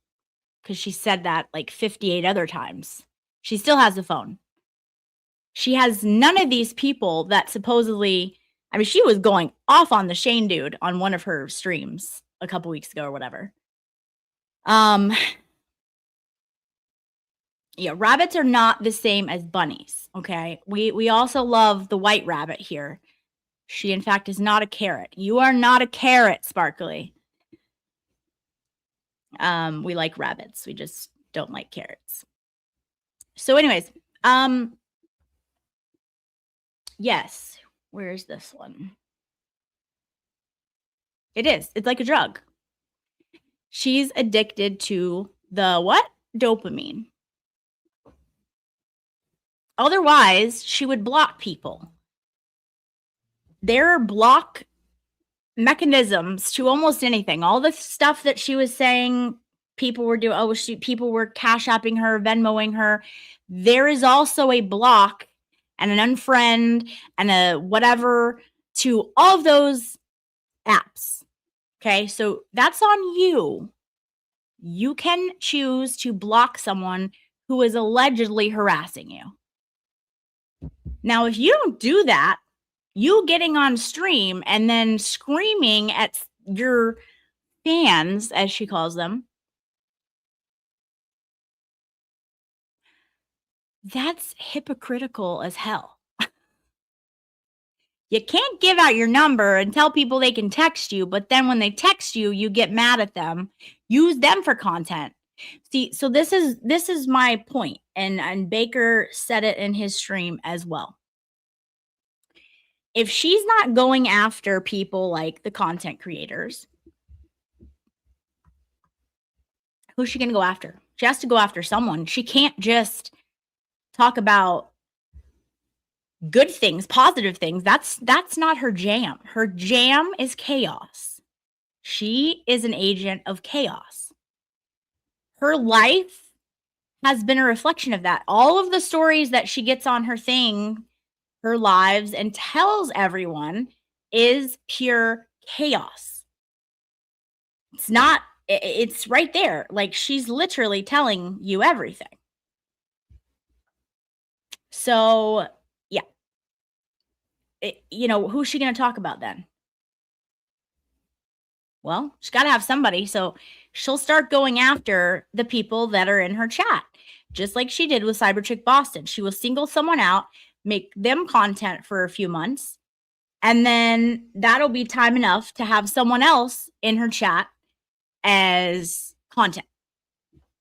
Speaker 2: because she said that like 58 other times. She still has the phone. She has none of these people that supposedly, I mean, she was going off on the Shane dude on one of her streams a couple weeks ago or whatever. Yeah, rabbits are not the same as bunnies, okay? We also love the white rabbit here. She, in fact, is not a carrot. You are not a carrot, Sparkly. We like rabbits. We just don't like carrots. So anyways, yes. Where's this one? It is. It's like a drug. She's addicted to the what? Dopamine. Otherwise, she would block people. There are block mechanisms to almost anything. All the stuff that she was saying people were doing, people were cash apping her, Venmoing her. There is also a block and an unfriend and a whatever to all of those apps. Okay, so that's on you. You can choose to block someone who is allegedly harassing you. Now, if you don't do that, you getting on stream and then screaming at your fans, as she calls them, that's hypocritical as hell. You can't give out your number and tell people they can text you, but then when they text you, you get mad at them, use them for content. See, so this is my point, and Baker said it in his stream as well. If she's not going after people like the content creators, who's she going to go after? She has to go after someone. She can't just talk about good things, positive things. That's not her jam. Her jam is chaos. She is an agent of chaos. Her life has been a reflection of that. All of the stories that she gets on her thing, her lives, and tells everyone is pure chaos. It's right there. Like, she's literally telling you everything. So, yeah. Who's she going to talk about then? Well, she's got to have somebody. So she'll start going after the people that are in her chat, just like she did with Cyberchick Boston. She will single someone out, make them content for a few months, and then that'll be time enough to have someone else in her chat as content.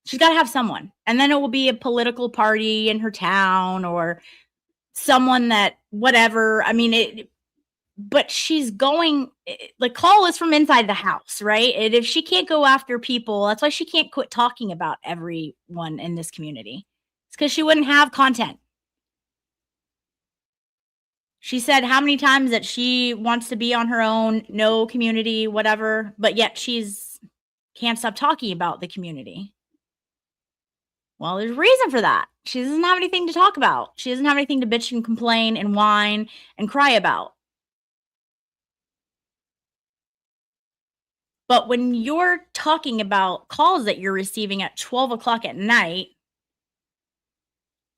Speaker 2: She's got to have someone. And then it will be a political party in her town or someone that whatever. I mean, but she's going, like, call is from inside the house, right? And if she can't go after people, that's why she can't quit talking about everyone in this community. It's because she wouldn't have content. She said how many times that she wants to be on her own, no community, whatever, but yet can't stop talking about the community. Well, there's a reason for that. She doesn't have anything to talk about. She doesn't have anything to bitch and complain and whine and cry about. But when you're talking about calls that you're receiving at 12 o'clock at night,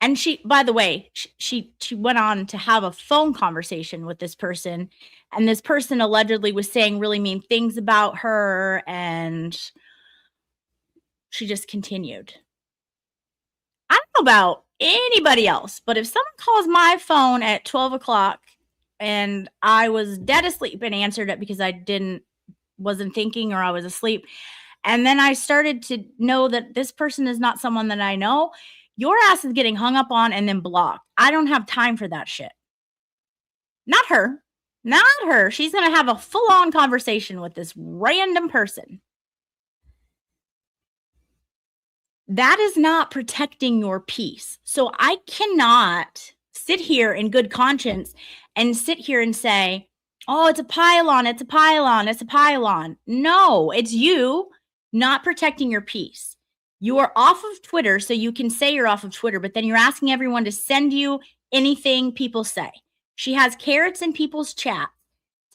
Speaker 2: and she, by the way, she went on to have a phone conversation with this person And this person allegedly was saying really mean things about her, and she just continued. I don't know about anybody else, but if someone calls my phone at 12 o'clock and I was dead asleep and answered it because I wasn't thinking or I was asleep, and then I started to know that this person is not someone that I know, your ass is getting hung up on and then blocked. I don't have time for that shit. Not her. Not her. She's going to have a full-on conversation with this random person. That is not protecting your peace. So I cannot sit here in good conscience and sit here and say, oh, it's a pylon, it's a pylon, it's a pylon. No, it's you not protecting your peace. You are off of Twitter, so you can say you're off of Twitter, but then you're asking everyone to send you anything people say. She has carrots in people's chat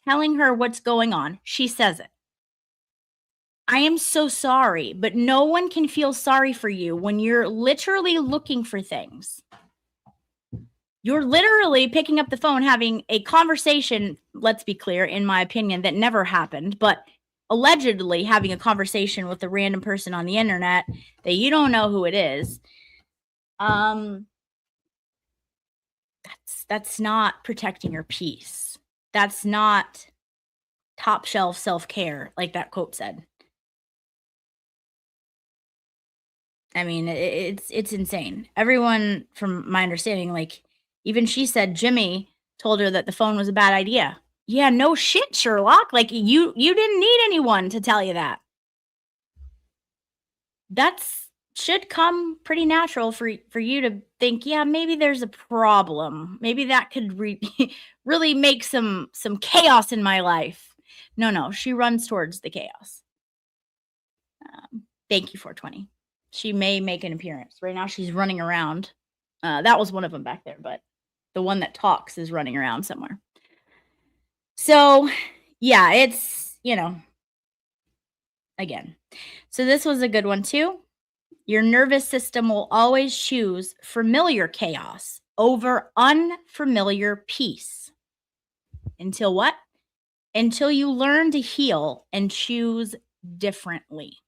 Speaker 2: telling her what's going on. She says it. I am so sorry, but no one can feel sorry for you when you're literally looking for things. You're literally picking up the phone, having a conversation, let's be clear, in my opinion, that never happened, but allegedly having a conversation with a random person on the internet that you don't know who it is. That's not protecting your peace. That's not top shelf self-care, like that quote said. I mean, it's insane. Everyone, from my understanding, like, even she said Jimmy told her that the phone was a bad idea. Yeah, no shit, Sherlock. Like, you didn't need anyone to tell you that. That's should come pretty natural for you to think, yeah, maybe there's a problem. Maybe that could really make some chaos in my life. No, she runs towards the chaos. Thank you, 420. She may make an appearance. Right now, she's running around. That was one of them back there, but the one that talks is running around somewhere. So, yeah, it's, again. So this was a good one, too. Your nervous system will always choose familiar chaos over unfamiliar peace. Until what? Until you learn to heal and choose differently.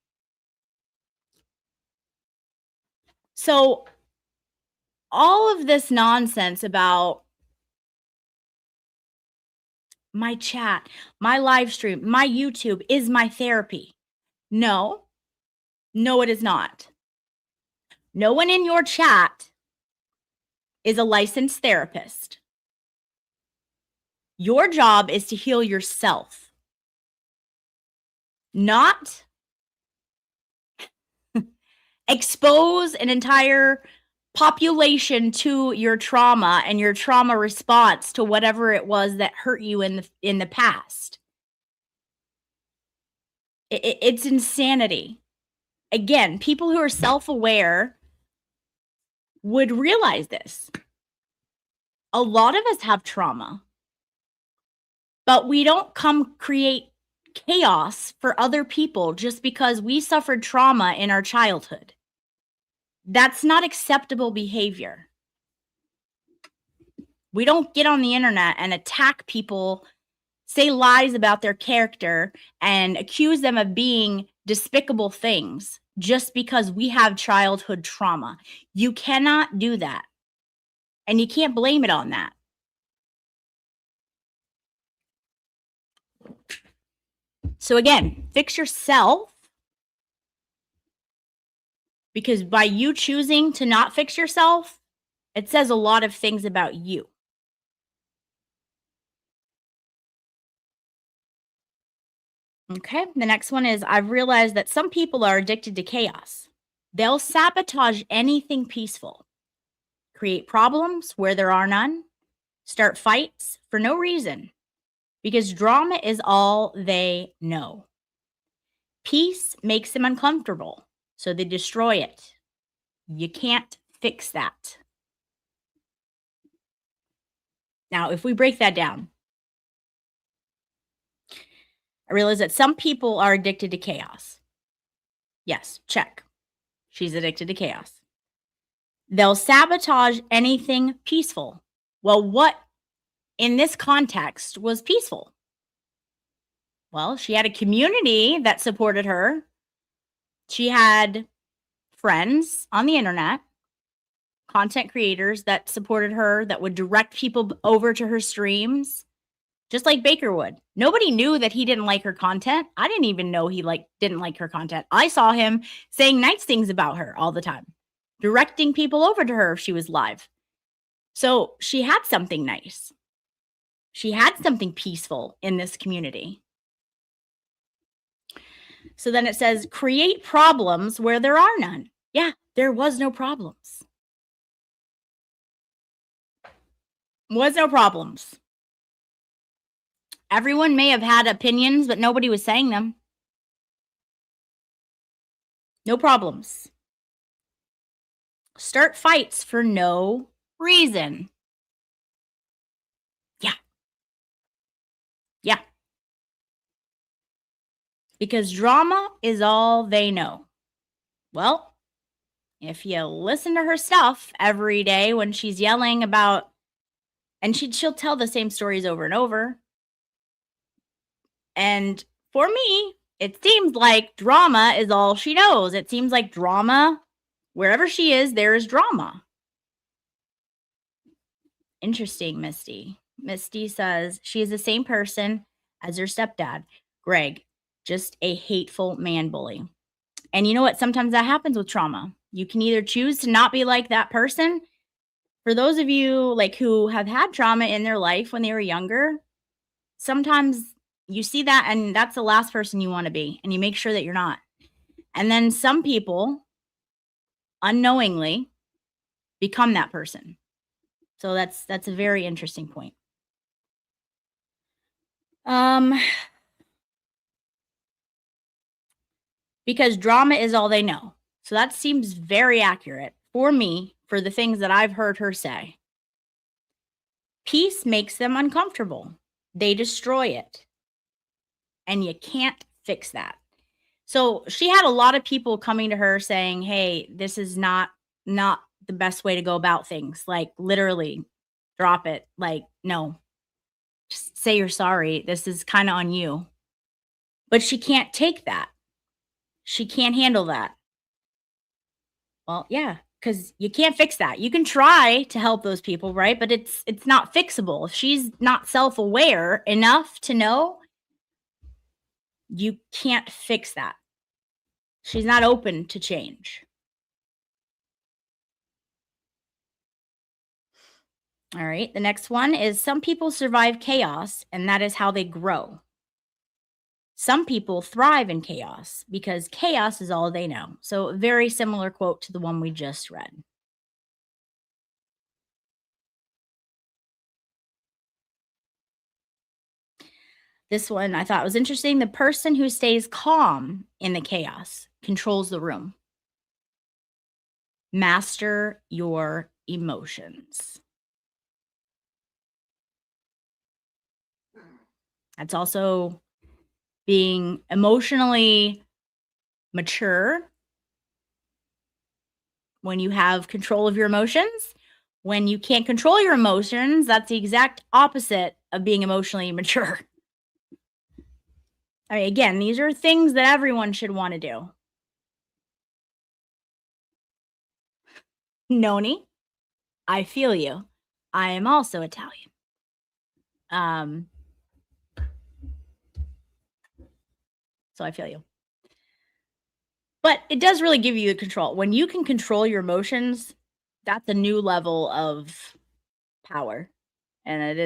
Speaker 2: So all of this nonsense about my chat, my live stream, my YouTube is my therapy. No, it is not. No one in your chat is a licensed therapist. Your job is to heal yourself, not expose an entire population to your trauma and your trauma response to whatever it was that hurt you in the past. It's insanity. Again, people who are self-aware would realize this. A lot of us have trauma, but we don't come create chaos for other people just because we suffered trauma in our childhood. That's not acceptable behavior. We don't get on the internet and attack people, say lies about their character, and accuse them of being despicable things just because we have childhood trauma. You cannot do that. And you can't blame it on that. So again, fix yourself. Because by you choosing to not fix yourself, it says a lot of things about you. Okay, the next one is, I've realized that some people are addicted to chaos. They'll sabotage anything peaceful, create problems where there are none, start fights for no reason, because drama is all they know. Peace makes them uncomfortable, so they destroy it. You can't fix that. Now, if we break that down, I realize that some people are addicted to chaos. Yes, check. She's addicted to chaos. They'll sabotage anything peaceful. Well, what in this context was peaceful? Well, she had a community that supported her. She had friends on the internet, content creators that supported her, that would direct people over to her streams, just like Baker would. Nobody knew that he didn't like her content. I didn't even know he didn't like her content. I saw him saying nice things about her all the time, directing people over to her if she was live. So she had something nice. She had something peaceful in this community. So then it says, create problems where there are none. Yeah, there was no problems. Was no problems. Everyone may have had opinions, but nobody was saying them. No problems. Start fights for no reason. Yeah. Yeah. Because drama is all they know. Well, if you listen to her stuff every day when she's yelling about, and she'll tell the same stories over and over. And for me, it seems like drama is all she knows. It seems like drama, wherever she is, there is drama. Interesting, Misty. Misty says she is the same person as her stepdad, Greg, just a hateful man bully. And you know what? Sometimes that happens with trauma. You can either choose to not be like that person. For those of you who have had trauma in their life when they were younger, sometimes you see that and that's the last person you want to be, and you make sure that you're not. And then some people unknowingly become that person. So that's a very interesting point. Because drama is all they know. So that seems very accurate for me, for the things that I've heard her say. Peace makes them uncomfortable. They destroy it. And you can't fix that. So she had a lot of people coming to her saying, hey, this is not the best way to go about things. Like, literally, drop it. Like, no, just say you're sorry. This is kind of on you. But she can't take that. She can't handle that. Well, yeah, because you can't fix that. You can try to help those people, right? But it's not fixable. If she's not self-aware enough to know, you can't fix that. She's not open to change. All right, the next one is some people survive chaos, and that is how they grow. Some people thrive in chaos because chaos is all they know. So, a very similar quote to the one we just read. This one I thought was interesting. The person who stays calm in the chaos controls the room. Master your emotions. That's also being emotionally mature. When you have control of your emotions, when you can't control your emotions, that's the exact opposite of being emotionally mature. I mean, again, these are things that everyone should want to do. Noni, I feel you. I am also Italian. So I feel you. But it does really give you the control. When you can control your emotions, that's a new level of power. And it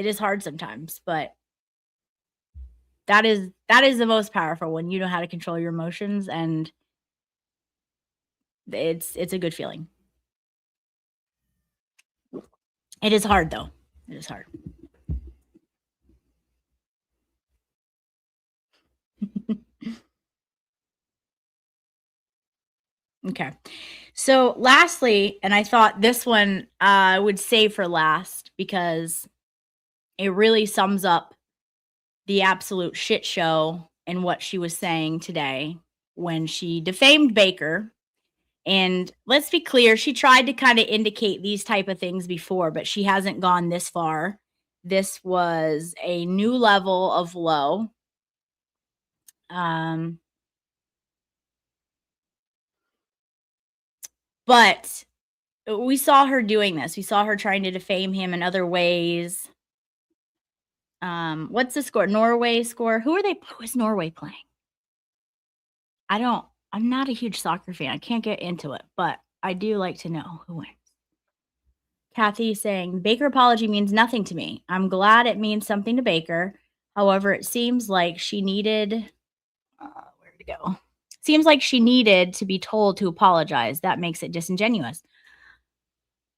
Speaker 2: is hard sometimes, but that is the most powerful, when you know how to control your emotions, and it's a good feeling. It is hard though. It is hard. Okay. So lastly, and I thought this one I would save for last because it really sums up the absolute shit show and what she was saying today when she defamed Baker. And let's be clear, she tried to kind of indicate these type of things before, but she hasn't gone this far. This was a new level of low. But we saw her doing this. We saw her trying to defame him in other ways. What's the score? Norway score? Who is Norway playing? I'm not a huge soccer fan. I can't get into it, but I do like to know who wins. Kathy saying, Baker apology means nothing to me. I'm glad it means something to Baker. However, it seems like she needed, where to go? Seems like she needed to be told to apologize. That makes it disingenuous.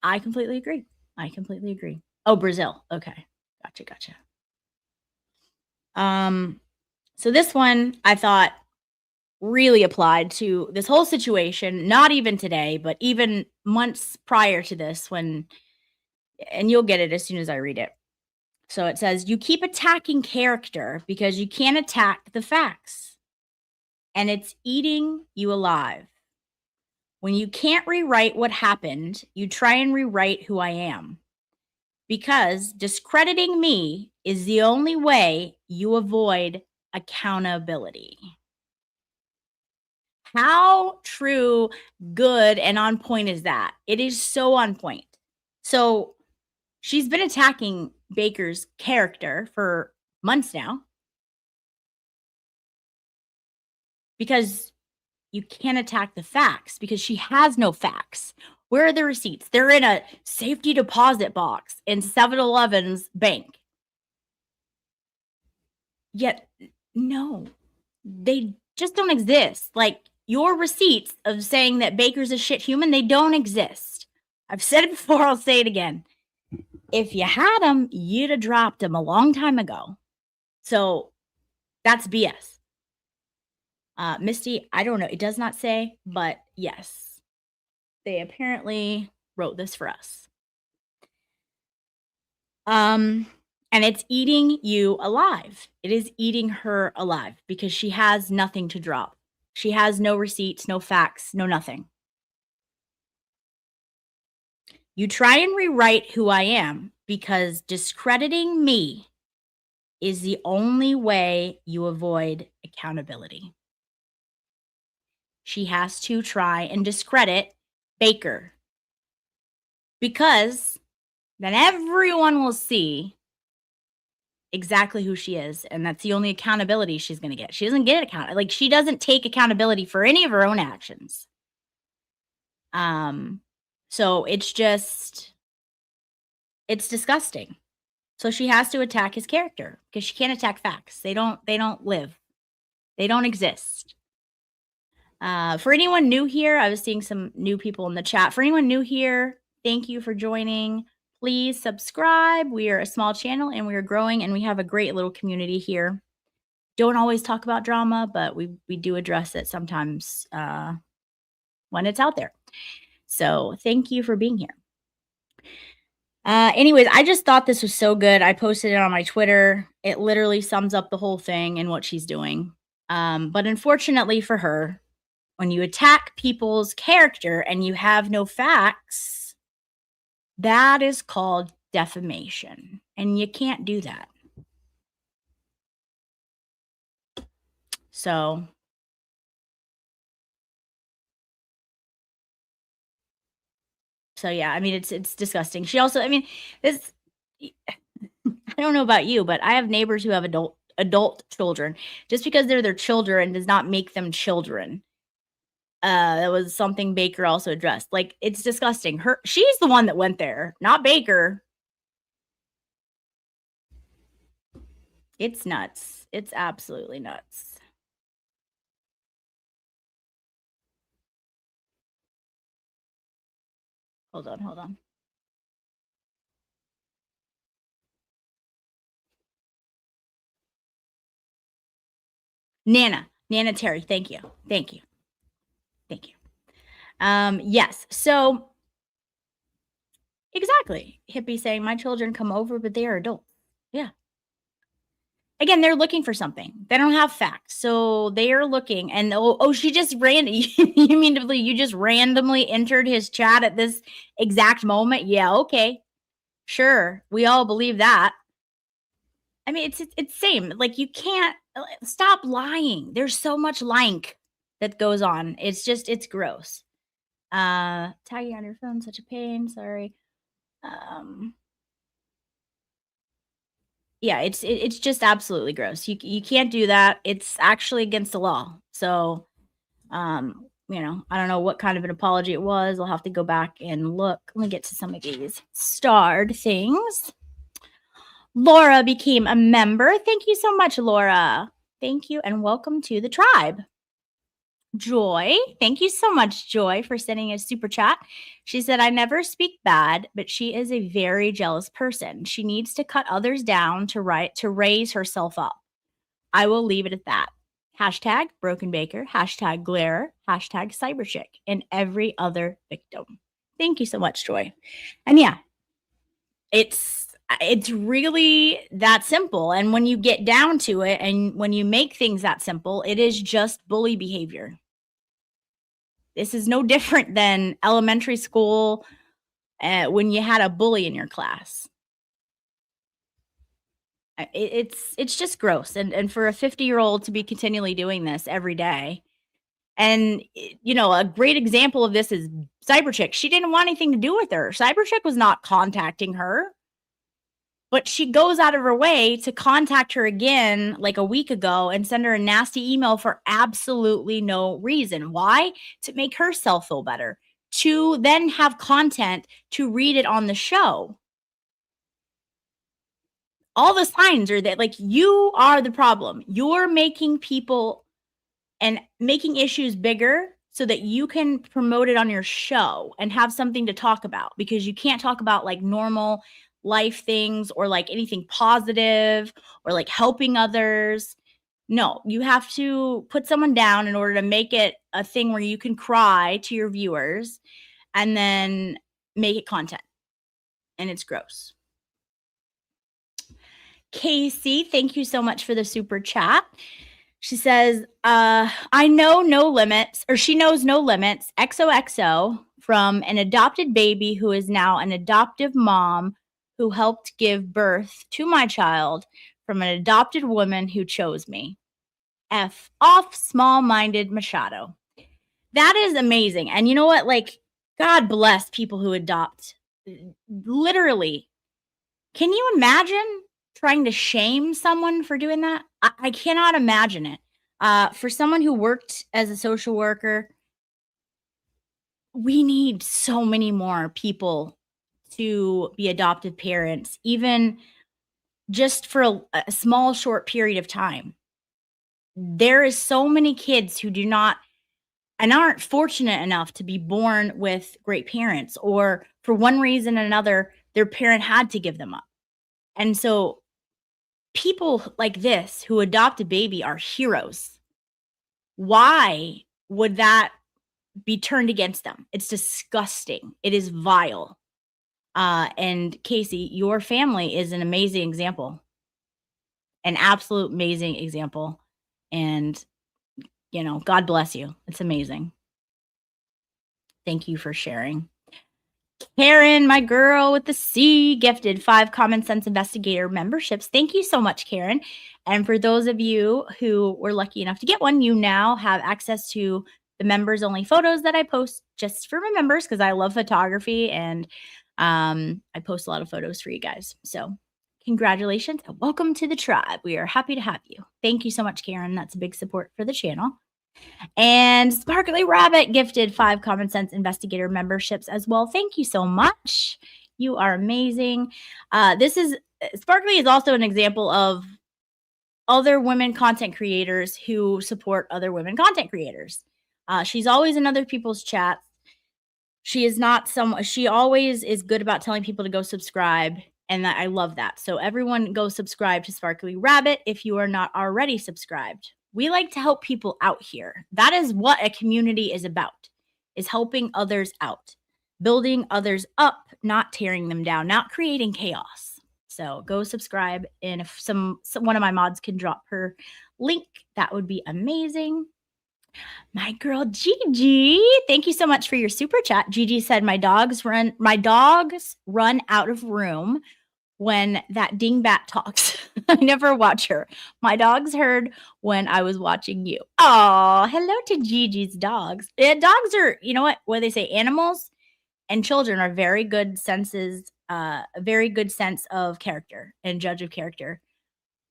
Speaker 2: I completely agree. Oh, Brazil. Okay. Gotcha. So this one I thought really applied to this whole situation, not even today, but even months prior to this when, and you'll get it as soon as I read it. So it says, you keep attacking character because you can't attack the facts, and it's eating you alive. When you can't rewrite what happened, you try and rewrite who I am. Because discrediting me is the only way you avoid accountability. How true, good, and on point is that? It is so on point. So she's been attacking Baker's character for months now because you can't attack the facts because she has no facts. Where are the receipts? They're in a safety deposit box in 7-Eleven's bank. Yet, no, they just don't exist. Like, your receipts of saying that Baker's a shit human, they don't exist. I've said it before, I'll say it again. If you had them, you'd have dropped them a long time ago. So that's BS. Misty, I don't know. It does not say, but yes, they apparently wrote this for us. And it's eating you alive. It is eating her alive because she has nothing to drop. She has no receipts, no facts, no nothing. You try and rewrite who I am because discrediting me is the only way you avoid accountability. She has to try and discredit Baker because then everyone will see exactly who she is, and that's the only accountability she's going to get. She doesn't get accountability. Like, she doesn't take accountability for any of her own actions. So it's disgusting. So she has to attack his character because she can't attack facts. They don't live. They don't exist. For anyone new here, I was seeing some new people in the chat. For anyone new here, thank you for joining. Please subscribe. We are a small channel and we are growing, and we have a great little community here. Don't always talk about drama, but we do address it sometimes when it's out there. So thank you for being here. Anyways, I just thought this was so good. I posted it on my Twitter. It literally sums up the whole thing and what she's doing. But unfortunately for her, when you attack people's character and you have no facts, that is called defamation. And you can't do that. So yeah, I mean, it's disgusting. She also, I mean, this, I don't know about you, but I have neighbors who have adult children. Just because they're their children does not make them children. That was something Baker also addressed. Like, it's disgusting. She's the one that went there, not Baker. It's nuts. It's absolutely nuts. Hold on. Nana Terry, thank you. Yes, so exactly. Hippie saying, my children come over, but they are adults. Yeah. Again, they're looking for something. They don't have facts. So they are looking, and she just you mean to believe you just randomly entered his chat at this exact moment? Yeah, okay. Sure. We all believe that. I mean, it's same. Like you can't stop lying. There's so much lying that goes on. It's gross. Tagging on your phone, such a pain. Sorry. Um, yeah, it's just absolutely gross. You can't do that. It's actually against the law. So, I don't know what kind of an apology it was. I'll have to go back and look. Let me get to some of these starred things. Laura became a member. Thank you so much, Laura. Thank you and welcome to the tribe. Joy, thank you so much, Joy, for sending a super chat. She said, I never speak bad, but she is a very jealous person. She needs to cut others down to raise herself up. I will leave it at that. Hashtag Broken Baker, hashtag Glare, hashtag Cyberchick, and every other victim. Thank you so much, Joy. And yeah, it's really that simple. And when you get down to it and when you make things that simple, it is just bully behavior. This is no different than elementary school when you had a bully in your class. It's just gross. And for a 50-year-old to be continually doing this every day. And, a great example of this is Cyberchick. She didn't want anything to do with her. Cyberchick was not contacting her. But she goes out of her way to contact her again like a week ago and send her a nasty email for absolutely no reason. Why? To make herself feel better, to then have content to read it on the show. All the signs are that, like, you are the problem. You're making people and making issues bigger so that you can promote it on your show and have something to talk about, because you can't talk about like normal life things or like anything positive or like helping others. No, you have to put someone down in order to make it a thing where you can cry to your viewers and then make it content. And it's gross. Casey, thank you so much for the super chat. She says, I know no limits, or she knows no limits, XOXO, from an adopted baby who is now an adoptive mom who helped give birth to my child from an adopted woman who chose me. F off, small-minded Machado. That is amazing. And you know what? Like, God bless people who adopt. Literally. Can you imagine trying to shame someone for doing that? I cannot imagine it. For someone who worked as a social worker, we need so many more people to be adoptive parents, even just for a small, short period of time. There is so many kids who do not and aren't fortunate enough to be born with great parents, or for one reason or another, their parent had to give them up. And so people like this who adopt a baby are heroes. Why would that be turned against them? It's disgusting. It is vile. And Casey, your family is an amazing example, an absolute amazing example. And, God bless you. It's amazing. Thank you for sharing. Karen, my girl with the C, gifted 5 Common Sense Investigator memberships. Thank you so much, Karen. And for those of you who were lucky enough to get one, you now have access to the members only photos that I post just for my members, because I love photography and I post a lot of photos for you guys. So congratulations and welcome to the tribe. We are happy to have you. Thank you so much, Karen. That's a big support for the channel. And Sparkly Rabbit gifted 5 Common Sense Investigator memberships as well. Thank you so much. You are amazing. Sparkly is also an example of other women content creators who support other women content creators. She's always in other people's chats. She always is good about telling people to go subscribe. And I love that. So everyone go subscribe to Sparkly Rabbit if you are not already subscribed. We like to help people out here. That is what a community is about, is helping others out, building others up, not tearing them down, not creating chaos. So go subscribe. And if one of my mods can drop her link, that would be amazing. My girl Gigi, thank you so much for your super chat. Gigi said, my dogs run out of room when that dingbat talks. I never watch her. My dogs heard when I was watching you. Oh, hello to Gigi's dogs. Dogs are, you know what they say, animals and children are very good senses, a very good sense of character and judge of character.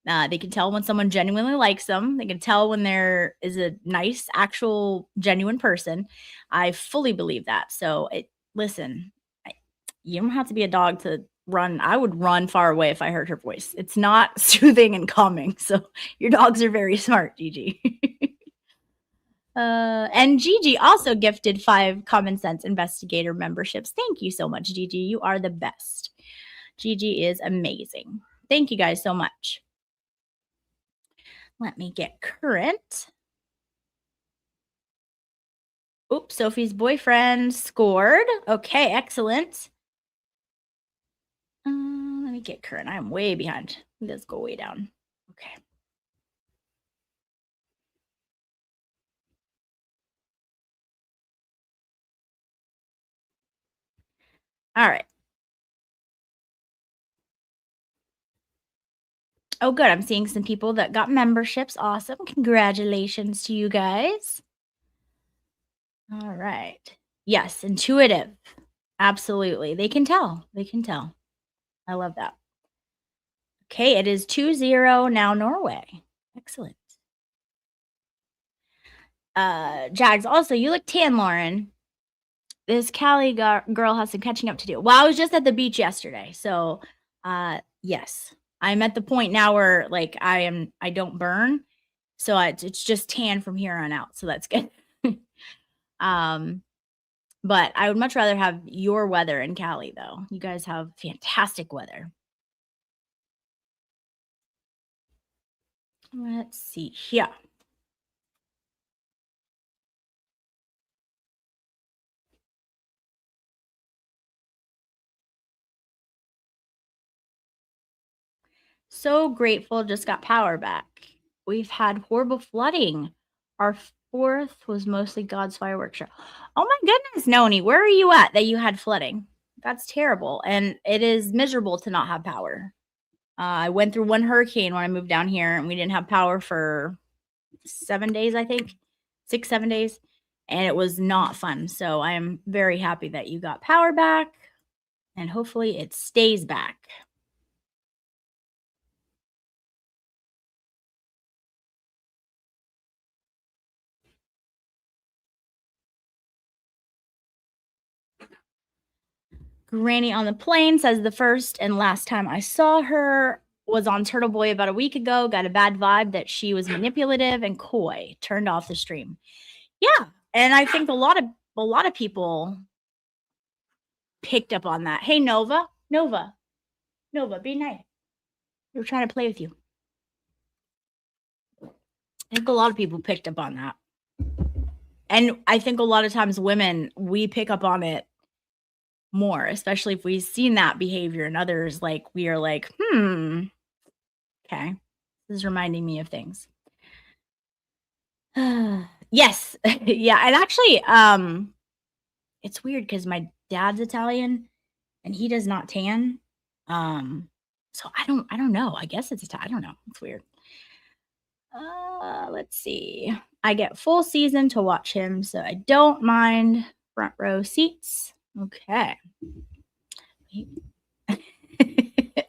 Speaker 2: They can tell when someone genuinely likes them. They can tell when there is a nice, actual, genuine person. I fully believe that. So, listen, you don't have to be a dog to run. I would run far away if I heard her voice. It's not soothing and calming. So, your dogs are very smart, Gigi. And Gigi also gifted 5 Common Sense Investigator memberships. Thank you so much, Gigi. You are the best. Gigi is amazing. Thank you guys so much. Let me get current. Oops, Sophie's boyfriend scored. Okay, excellent. Let me get current. I'm way behind. Let's go way down. Okay. All right. Oh, good. I'm seeing some people that got memberships. Awesome. Congratulations to you guys. All right. Yes, intuitive. Absolutely. They can tell. They can tell. I love that. Okay, it is 2-0 now Norway. Excellent. Jags, also, you look tan, Lauren. This Cali girl has some catching up to do. Well, I was just at the beach yesterday. So, yes. I'm at the point now where like I don't burn. So it's just tan from here on out. So that's good. But I would much rather have your weather in Cali though. You guys have fantastic weather. Let's see here. So grateful just got power back. We've had horrible flooding. Our 4th was mostly God's fireworks show. Oh my goodness, Noni, where are you at that you had flooding? That's terrible. And it is miserable to not have power. I went through one hurricane when I moved down here and we didn't have power for 7 days, I think. 6, 7 days. And it was not fun. So I am very happy that you got power back and hopefully it stays back. Granny on the Plane says the first and last time I saw her was on Turtle Boy about a week ago. Got a bad vibe that she was manipulative and coy. Turned off the stream. Yeah, and I think a lot of people picked up on that. Hey, Nova, be nice. We're trying to play with you. I think a lot of people picked up on that. And I think a lot of times women, we pick up on it more, especially if we've seen that behavior in others. Like we are like, okay, this is reminding me of things. Yes, yeah, and actually, it's weird because my dad's Italian, and he does not tan. So I don't know. I guess I don't know. It's weird. Let's see. I get full season to watch him, so I don't mind front row seats. Okay.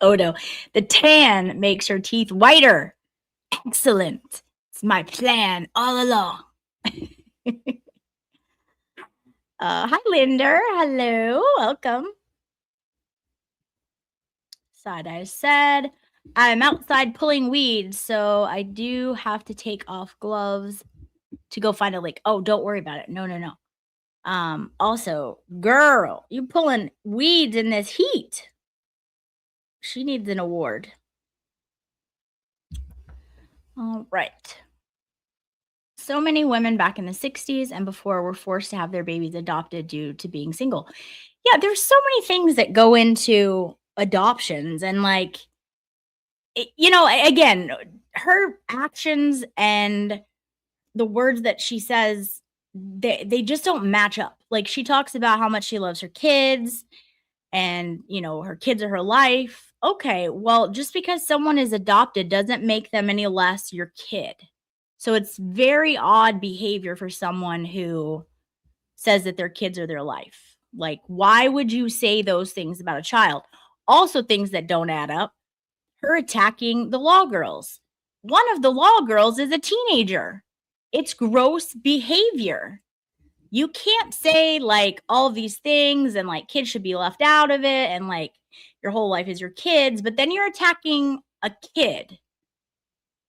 Speaker 2: Odo, the tan makes her teeth whiter. Excellent. It's my plan all along. Hi, Linder. Hello. Welcome. Side Eye said, I'm outside pulling weeds, so I do have to take off gloves to go find a lake. Oh, don't worry about it. No. Also, girl, you pulling weeds in this heat. She needs an award. All right. So many women back in the 60s and before were forced to have their babies adopted due to being single. Yeah, there's so many things that go into adoptions and like, again, her actions and the words that she says, they just don't match up. Like she talks about how much she loves her kids and, her kids are her life. Okay, well, just because someone is adopted doesn't make them any less your kid. So it's very odd behavior for someone who says that their kids are their life. Like, why would you say those things about a child? Also, things that don't add up. Her attacking the law girls. One of the law girls is a teenager. It's gross behavior. You can't say like all these things and like kids should be left out of it and like your whole life is your kids, but then you're attacking a kid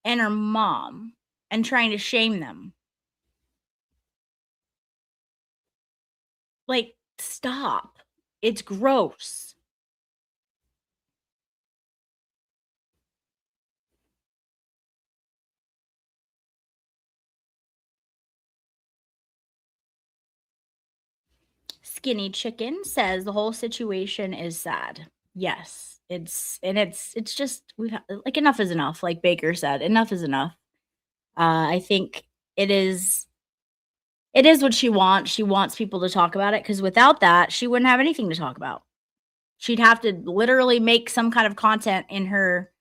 Speaker 2: and her mom and trying to shame them. Like, stop. It's gross. Skinny Chicken says the whole situation is sad. Yes, it's just like enough is enough. Like Baker said, enough is enough. I think it is it is what she wants. She wants people to talk about it because without that, she wouldn't have anything to talk about. She'd have to literally make some kind of content in her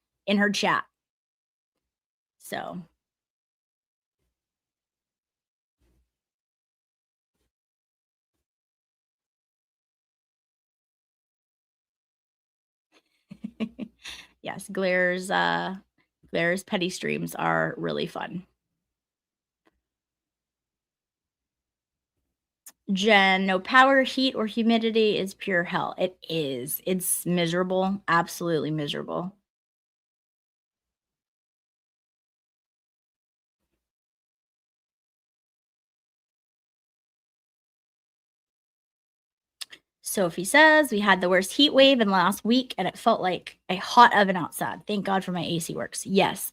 Speaker 2: chat. So yes, Glaire's petty streams are really fun. Jen, no power, heat, or humidity is pure hell. It is. It's miserable. Absolutely miserable. Sophie says we had the worst heat wave in last week and it felt like a hot oven outside. Thank God for my AC works. Yes,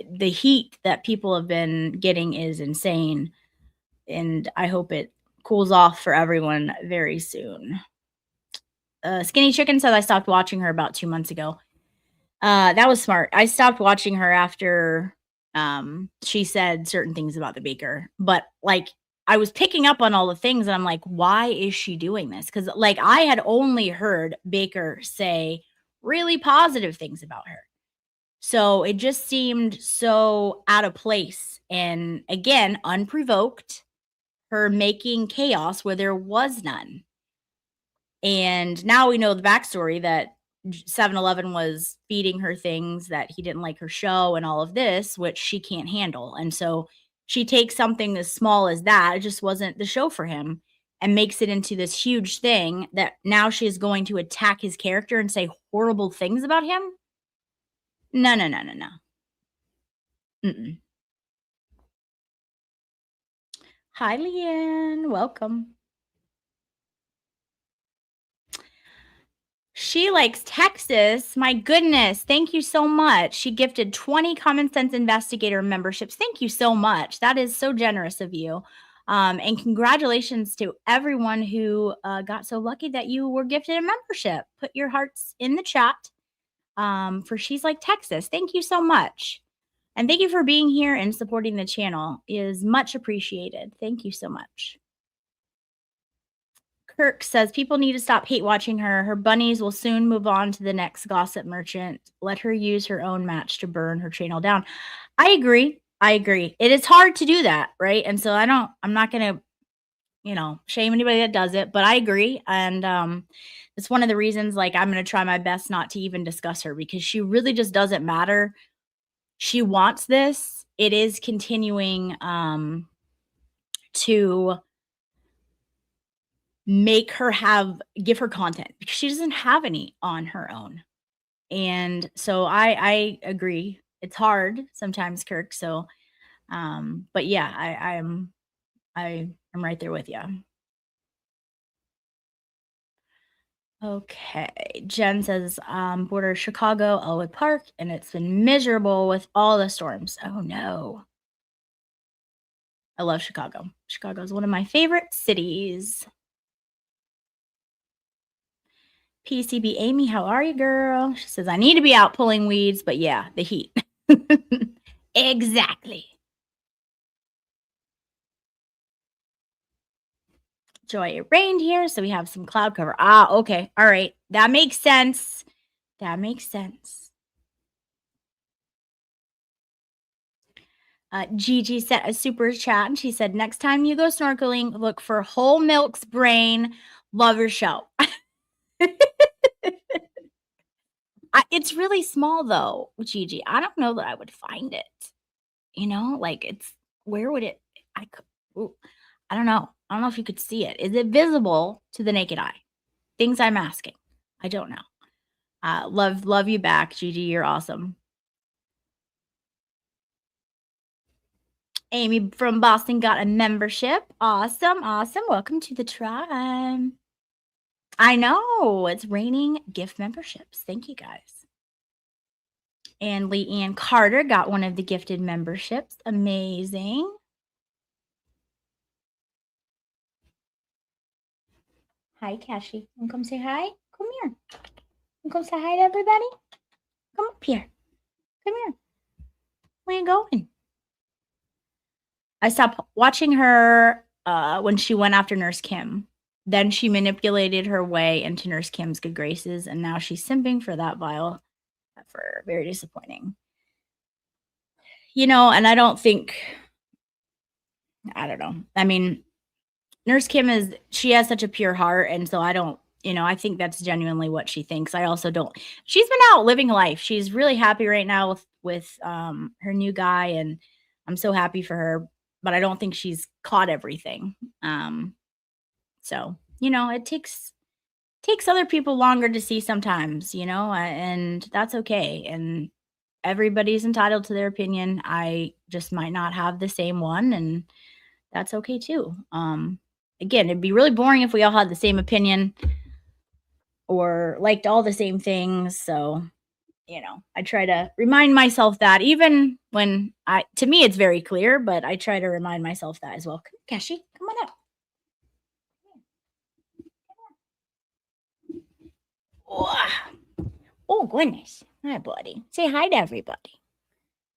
Speaker 2: the heat that people have been getting is insane. And I hope it cools off for everyone very soon. Skinny Chicken says I stopped watching her about 2 months ago. That was smart. I stopped watching her after she said certain things about the baker, but like I was picking up on all the things and I'm like, why is she doing this? Because like I had only heard Baker say really positive things about her. So it just seemed so out of place. And again, unprovoked, her making chaos where there was none. And now we know the backstory that 7-Eleven was feeding her things that he didn't like her show and all of this, which she can't handle. And so she takes something as small as that, it just wasn't the show for him, and makes it into this huge thing that now she is going to attack his character and say horrible things about him. No, no, no, no, no. Mm-mm. Hi, Leanne. Welcome. She likes Texas. My goodness. Thank you so much. She gifted 20 Common Sense Investigator memberships. Thank you so much. That is so generous of you. And congratulations to everyone who got so lucky that you were gifted a membership. Put your hearts in the chat for She's Like Texas. Thank you so much. And thank you for being here and supporting the channel. It is much appreciated. Thank you so much. Kirk says people need to stop hate watching her. Her bunnies will soon move on to the next gossip merchant. Let her use her own match to burn her channel down. I agree. I agree. It is hard to do that, right? And so I'm not going to, shame anybody that does it, but I agree. And it's one of the reasons like I'm going to try my best not to even discuss her because she really just doesn't matter. She wants this. It is continuing to make her give her content because she doesn't have any on her own. And so I agree. It's hard sometimes, Kirk. So but yeah, I'm right there with you. Okay. Jen says border Chicago, Elwood Park, and it's been miserable with all the storms. Oh no. I love Chicago. Chicago is one of my favorite cities. PCB Amy, how are you, girl? She says, I need to be out pulling weeds, but yeah, the heat. Exactly. Joy, it rained here, so we have some cloud cover. Ah, okay. All right. That makes sense. That makes sense. Gigi sent a super chat and she said, next time you go snorkeling, look for Whole Milk's Brain. Love your show. It's really small though, Gigi. I don't know that I would find it. You know, like where would it, I don't know. I don't know if you could see it. Is it visible to the naked eye? Things I'm asking. I don't know. Love you back, Gigi. You're awesome. Amy from Boston got a membership. Awesome. Welcome to the tribe. I know. It's raining gift memberships. Thank you, guys. And Leanne Carter got one of the gifted memberships. Amazing. Hi, Kashi. You come say hi? Come here. You come say hi to everybody? Come up here. Come here. Where you going? I stopped watching her when she went after Nurse Kim. Then she manipulated her way into Nurse Kim's good graces, and now she's simping for that vile effort. Very disappointing. You know, and I don't know. I mean, Nurse Kim she has such a pure heart, and so I think that's genuinely what she thinks. I also don't. She's been out living life. She's really happy right now with her new guy, and I'm so happy for her. But I don't think she's caught everything. So it takes other people longer to see sometimes, and that's okay. And everybody's entitled to their opinion. I just might not have the same one, and that's okay too. Again, it'd be really boring if we all had the same opinion or liked all the same things. So, I try to remind myself that even when to me, it's very clear, but I try to remind myself that as well. Kashi, come on up. Oh, goodness. Hi, buddy. Say hi to everybody.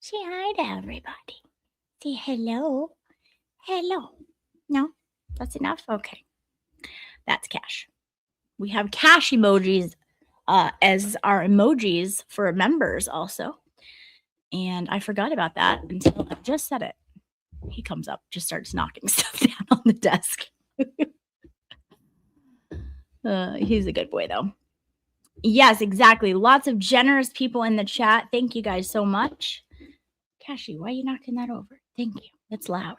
Speaker 2: Say hi to everybody. Say hello. Hello. No? That's enough? Okay. That's Cash. We have Cash emojis as our emojis for members also. And I forgot about that until I just said it. He comes up, just starts knocking stuff down on the desk. He's a good boy, though. Yes, exactly. Lots of generous people in the chat. Thank you guys so much. Kashi, why are you knocking that over? Thank you. That's loud.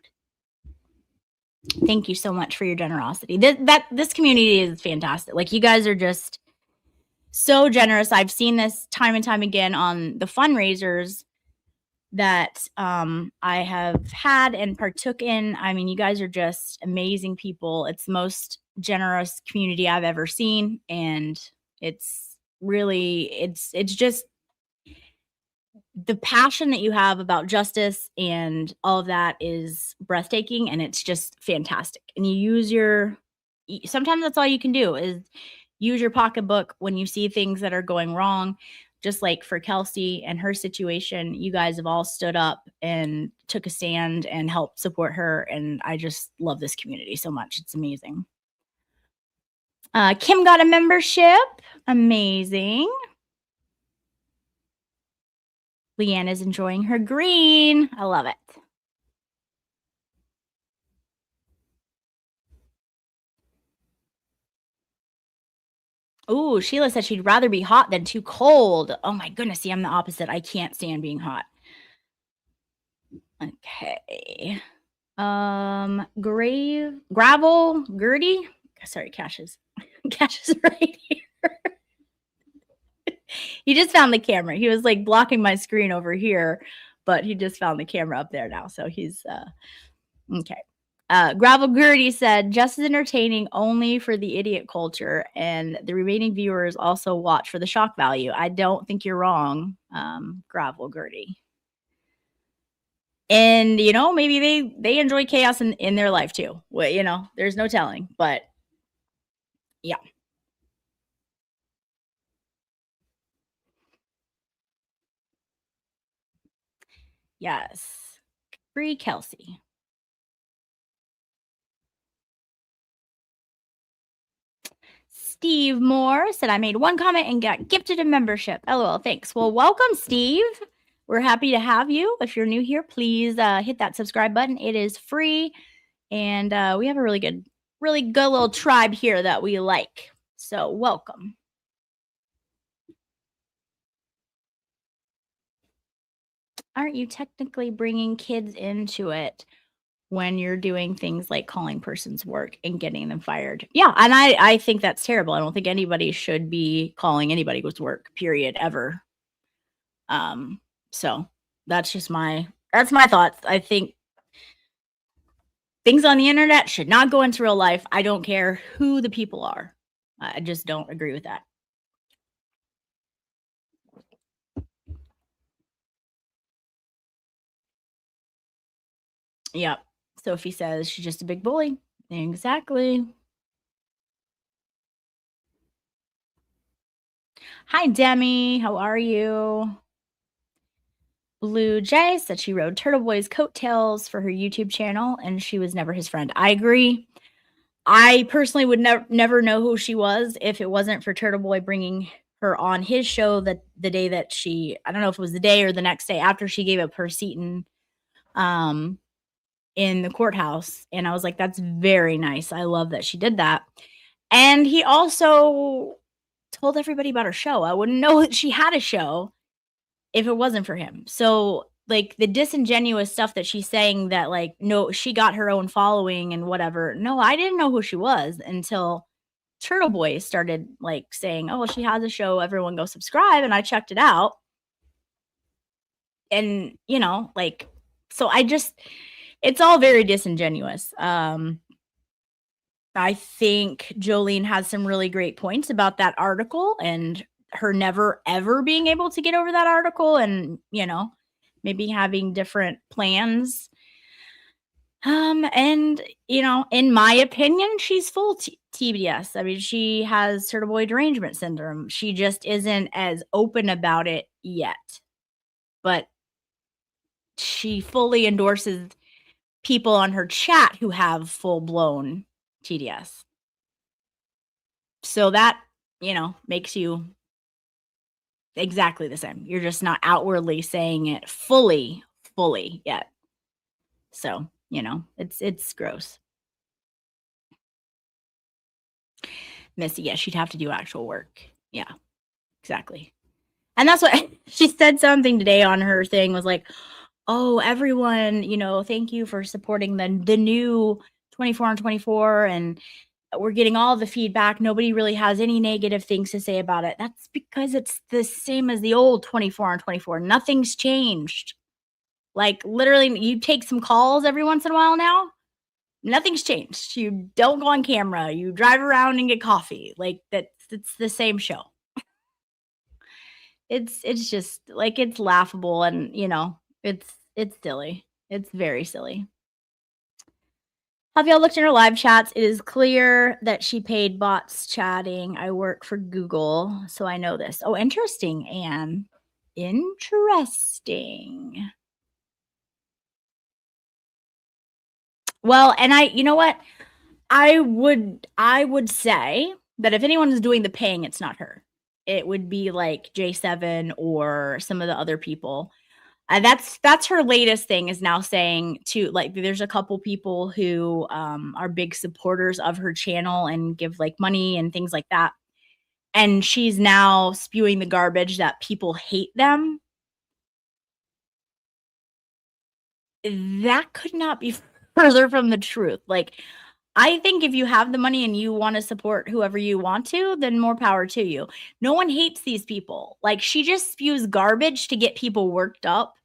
Speaker 2: Thank you so much for your generosity. This community is fantastic. Like, you guys are just so generous. I've seen this time and time again on the fundraisers that I have had and partook in. I mean, you guys are just amazing people. It's the most generous community I've ever seen, and it's just the passion that you have about justice and all of that is breathtaking, and it's just fantastic. And sometimes that's all you can do is use your pocketbook when you see things that are going wrong. Just like for Kelsey and her situation, you guys have all stood up and took a stand and helped support her. And I just love this community so much. It's amazing. Kim got a membership. Amazing. Leanne is enjoying her green. I love it. Oh, Sheila said she'd rather be hot than too cold. Oh my goodness. See, I'm the opposite. I can't stand being hot. Okay. Gravel Gertie. Sorry, Cash is right here. He just found the camera. He was like blocking my screen over here, but he just found the camera up there now. So he's okay. Gravel Gertie said, just as entertaining only for the idiot culture, and the remaining viewers also watch for the shock value. I don't think you're wrong, Gravel Gertie. And, maybe they enjoy chaos in their life too. Well, there's no telling, but yeah. Yes. Free Kelsey. Steve Moore said, I made one comment and got gifted a membership. LOL, thanks. Well, welcome, Steve. We're happy to have you. If you're new here, please hit that subscribe button. It is free. And we have a really good little tribe here that we like. So welcome. Aren't you technically bringing kids into it when you're doing things like calling persons work and getting them fired? Yeah, and I think that's terrible. I don't think anybody should be calling anybody with work, period, ever. So that's just my thoughts. I think things on the internet should not go into real life. I don't care who the people are. I just don't agree with that. Yep. Sophie says she's just a big bully. Exactly. Hi, Demi. How are you? Blue Jay said she rode Turtle Boy's coattails for her YouTube channel and she was never his friend. I agree. I personally would never know who she was if it wasn't for Turtle Boy bringing her on his show the day that I don't know if it was the day or the next day after she gave up her seat in the courthouse. And I was like, that's very nice. I love that she did that. And he also told everybody about her show. I wouldn't know that she had a show if it wasn't for him. So like the disingenuous stuff that she's saying that like, no, she got her own following and whatever. No, I didn't know who she was until Turtle Boy started like saying, oh, well, she has a show. Everyone go subscribe. And I checked it out. And, like, so it's all very disingenuous. I think Jolene has some really great points about that article and her never ever being able to get over that article and, maybe having different plans. And, in my opinion, she's full TBS. I mean, she has Turtle Boy derangement syndrome. She just isn't as open about it yet. But she fully endorses people on her chat who have full-blown TDS. So that, makes you exactly the same. You're just not outwardly saying it fully yet. So, it's gross. Missy, yeah, she'd have to do actual work. Yeah, exactly. And that's what she said something today on her thing was like, oh, everyone, thank you for supporting the new 24 on 24 and we're getting all the feedback. Nobody really has any negative things to say about it. That's because it's the same as the old 24 on 24. Nothing's changed. Like literally you take some calls every once in a while now. Nothing's changed. You don't go on camera. You drive around and get coffee. Like it's the same show. It's just like it's laughable and it's silly. It's very silly. Have y'all looked in her live chats? It is clear that she paid bots chatting. I work for Google, so I know this. Oh, interesting, Anne. Interesting. Well, and you know what? I would say that if anyone is doing the paying, it's not her. It would be like J7 or some of the other people. That's her latest thing is now saying to like there's a couple people who are big supporters of her channel and give like money and things like that. And she's now spewing the garbage that people hate them. That could not be further from the truth. Like I think if you have the money and you want to support whoever you want to, then more power to you. No one hates these people. Like she just spews garbage to get people worked up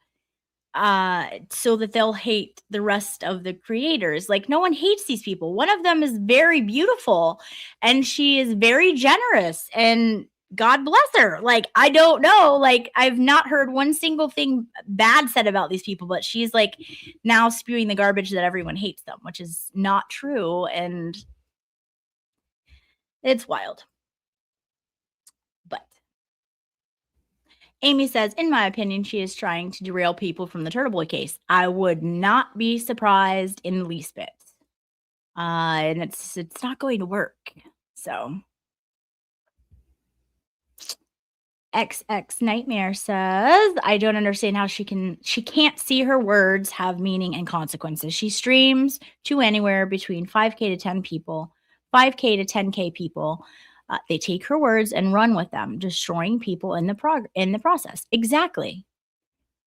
Speaker 2: so that they'll hate the rest of the creators. Like no one hates these people. One of them is very beautiful and she is very generous and God bless her. Like, I don't know. Like, I've not heard one single thing bad said about these people, but she's like now spewing the garbage that everyone hates them, which is not true. And it's wild. But Amy says, in my opinion, she is trying to derail people from the Turtle Boy case. I would not be surprised in the least bit. And it's not going to work. So XX Nightmare says, I don't understand how she can't see her words have meaning and consequences. She streams to anywhere between 5K to 10 people, 5K to 10K people. They take her words and run with them, destroying people in the process. Exactly.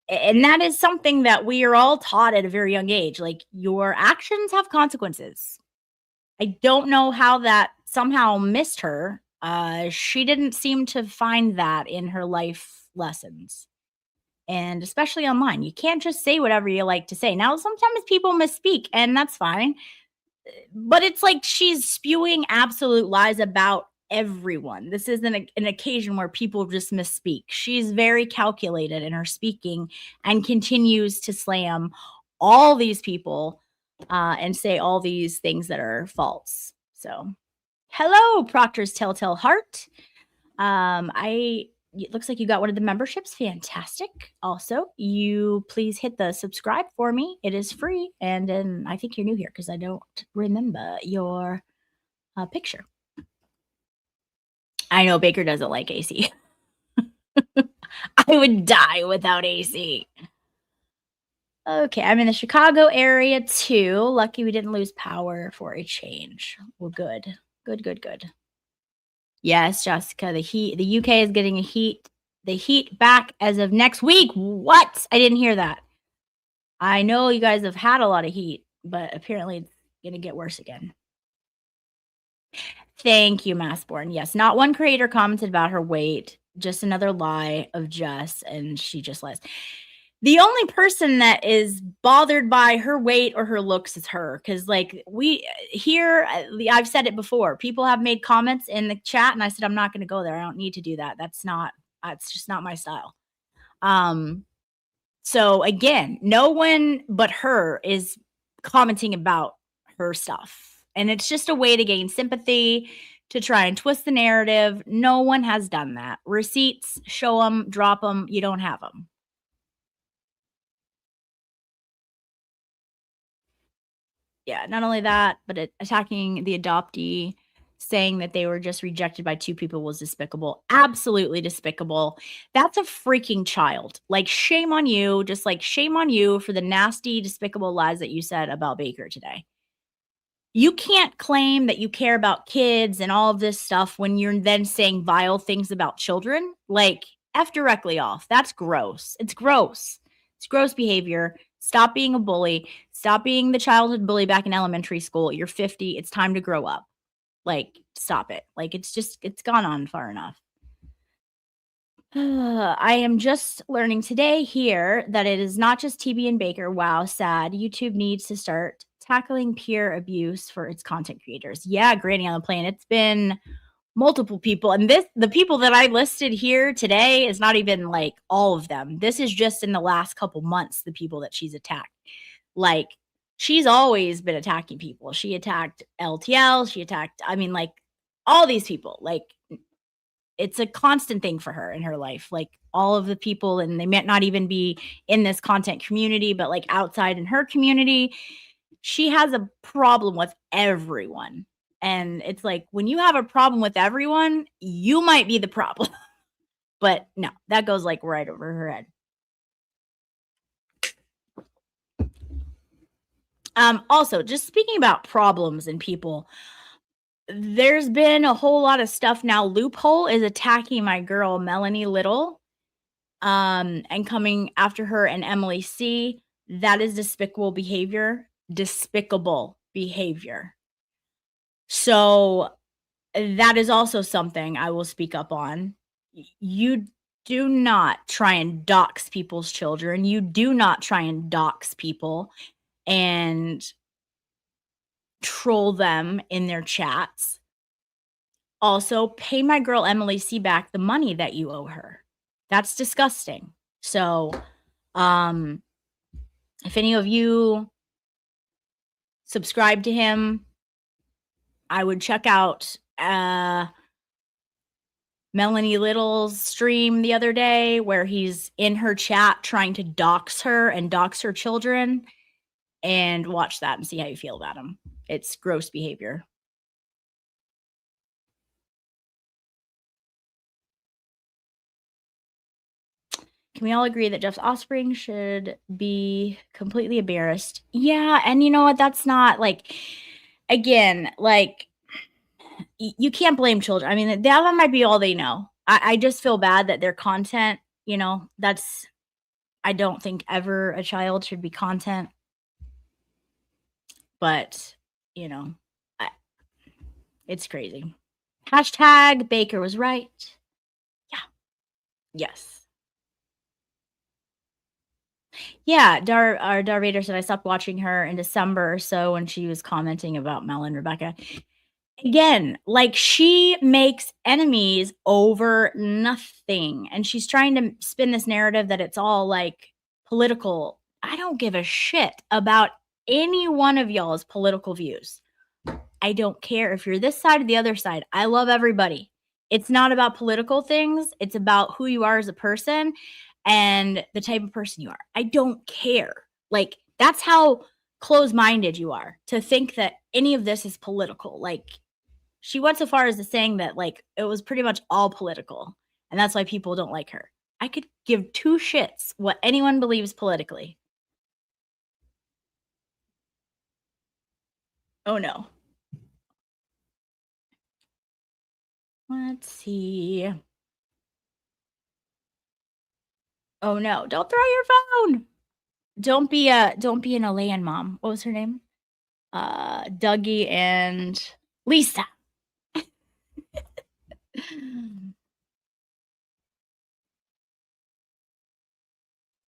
Speaker 2: And that is something that we are all taught at a very young age. Like, your actions have consequences. I don't know how that somehow missed her. She didn't seem to find that in her life lessons, and especially online. You can't just say whatever you like to say. Now, sometimes people misspeak, and that's fine. But it's like she's spewing absolute lies about everyone. This isn't an occasion where people just misspeak. She's very calculated in her speaking and continues to slam all these people and say all these things that are false. So, hello, Proctor's Telltale Heart. It looks like you got one of the memberships. Fantastic. Also, you please hit the subscribe for me. It is free. And then I think you're new here because I don't remember your picture. I know Baker doesn't like AC. I would die without AC. Okay, I'm in the Chicago area too. Lucky we didn't lose power for a change. Well, good. Good. Yes, Jessica, the UK is getting the heat back as of next week. What? I didn't hear that. I know you guys have had a lot of heat, but apparently it's going to get worse again. Thank you, Massborn. Yes, not one creator commented about her weight, just another lie of Jess, and she just lies. The only person that is bothered by her weight or her looks is her. Because, like, I've said it before. People have made comments in the chat, and I said, I'm not going to go there. I don't need to do that. It's just not my style. So, again, no one but her is commenting about her stuff. And it's just a way to gain sympathy, to try and twist the narrative. No one has done that. Receipts, show them, drop them. You don't have them. Yeah, not only that, but attacking the adoptee, saying that they were just rejected by two people was despicable. Absolutely despicable. That's a freaking child. Like, shame on you. Just like shame on you for the nasty, despicable lies that you said about Baker today. You can't claim that you care about kids and all of this stuff when you're then saying vile things about children. Like, F directly off. That's gross. It's gross. It's gross behavior. Stop being a bully. Stop being the childhood bully back in elementary school. You're 50. It's time to grow up. Like, stop it. Like, it's gone on far enough. I am just learning today here that it is not just TB and Baker. Wow, sad. YouTube needs to start tackling peer abuse for its content creators. Yeah, Granny on the Plane. It's been multiple people. And the people that I listed here today is not even like all of them. This is just in the last couple months, the people that she's attacked. Like, she's always been attacking people. She attacked LTL. She attacked, like, all these people. Like, it's a constant thing for her in her life. Like, all of the people, and they might not even be in this content community, but like outside in her community, she has a problem with everyone. And it's like, when you have a problem with everyone, you might be the problem. But no, that goes like right over her head. Also, just speaking about problems and people, there's been a whole lot of stuff now. Loophole is attacking my girl, Melanie Little, and coming after her and Emily C. That is despicable behavior. Despicable behavior. So that is also something I will speak up on. You do not try and dox people's children. You do not try and dox people and troll them in their chats. Also, pay my girl Emily C back the money that you owe her. That's disgusting. So, if any of you subscribe to him, I would check out Melanie Little's stream the other day where he's in her chat trying to dox her and dox her children, and watch that and see how you feel about him. It's gross behavior. Can we all agree that Jeff's offspring should be completely embarrassed? Yeah, and you know what? That's not like, again, like you can't blame children. I mean, that might be all they know. I just feel bad that their content, that's I don't think ever a child should be content, but you know, I, it's crazy. Hashtag Baker was right. Yeah. Yes. Yeah, Dar Vader said I stopped watching her in December or so when she was commenting about Mel and Rebecca. Again, like she makes enemies over nothing, and she's trying to spin this narrative that it's all like political. I don't give a shit about any one of y'all's political views. I don't care if you're this side or the other side. I love everybody. It's not about political things. It's about who you are as a person and the type of person you are. I don't care. Like, that's how close-minded you are to think that any of this is political. Like, she went so far as to saying that, like, it was pretty much all political, and that's why people don't like her. I could give two shits what anyone believes politically. Oh, no. Let's see. Oh, no. Don't throw your phone. Don't be an Elaine mom. What was her name? Dougie and Lisa.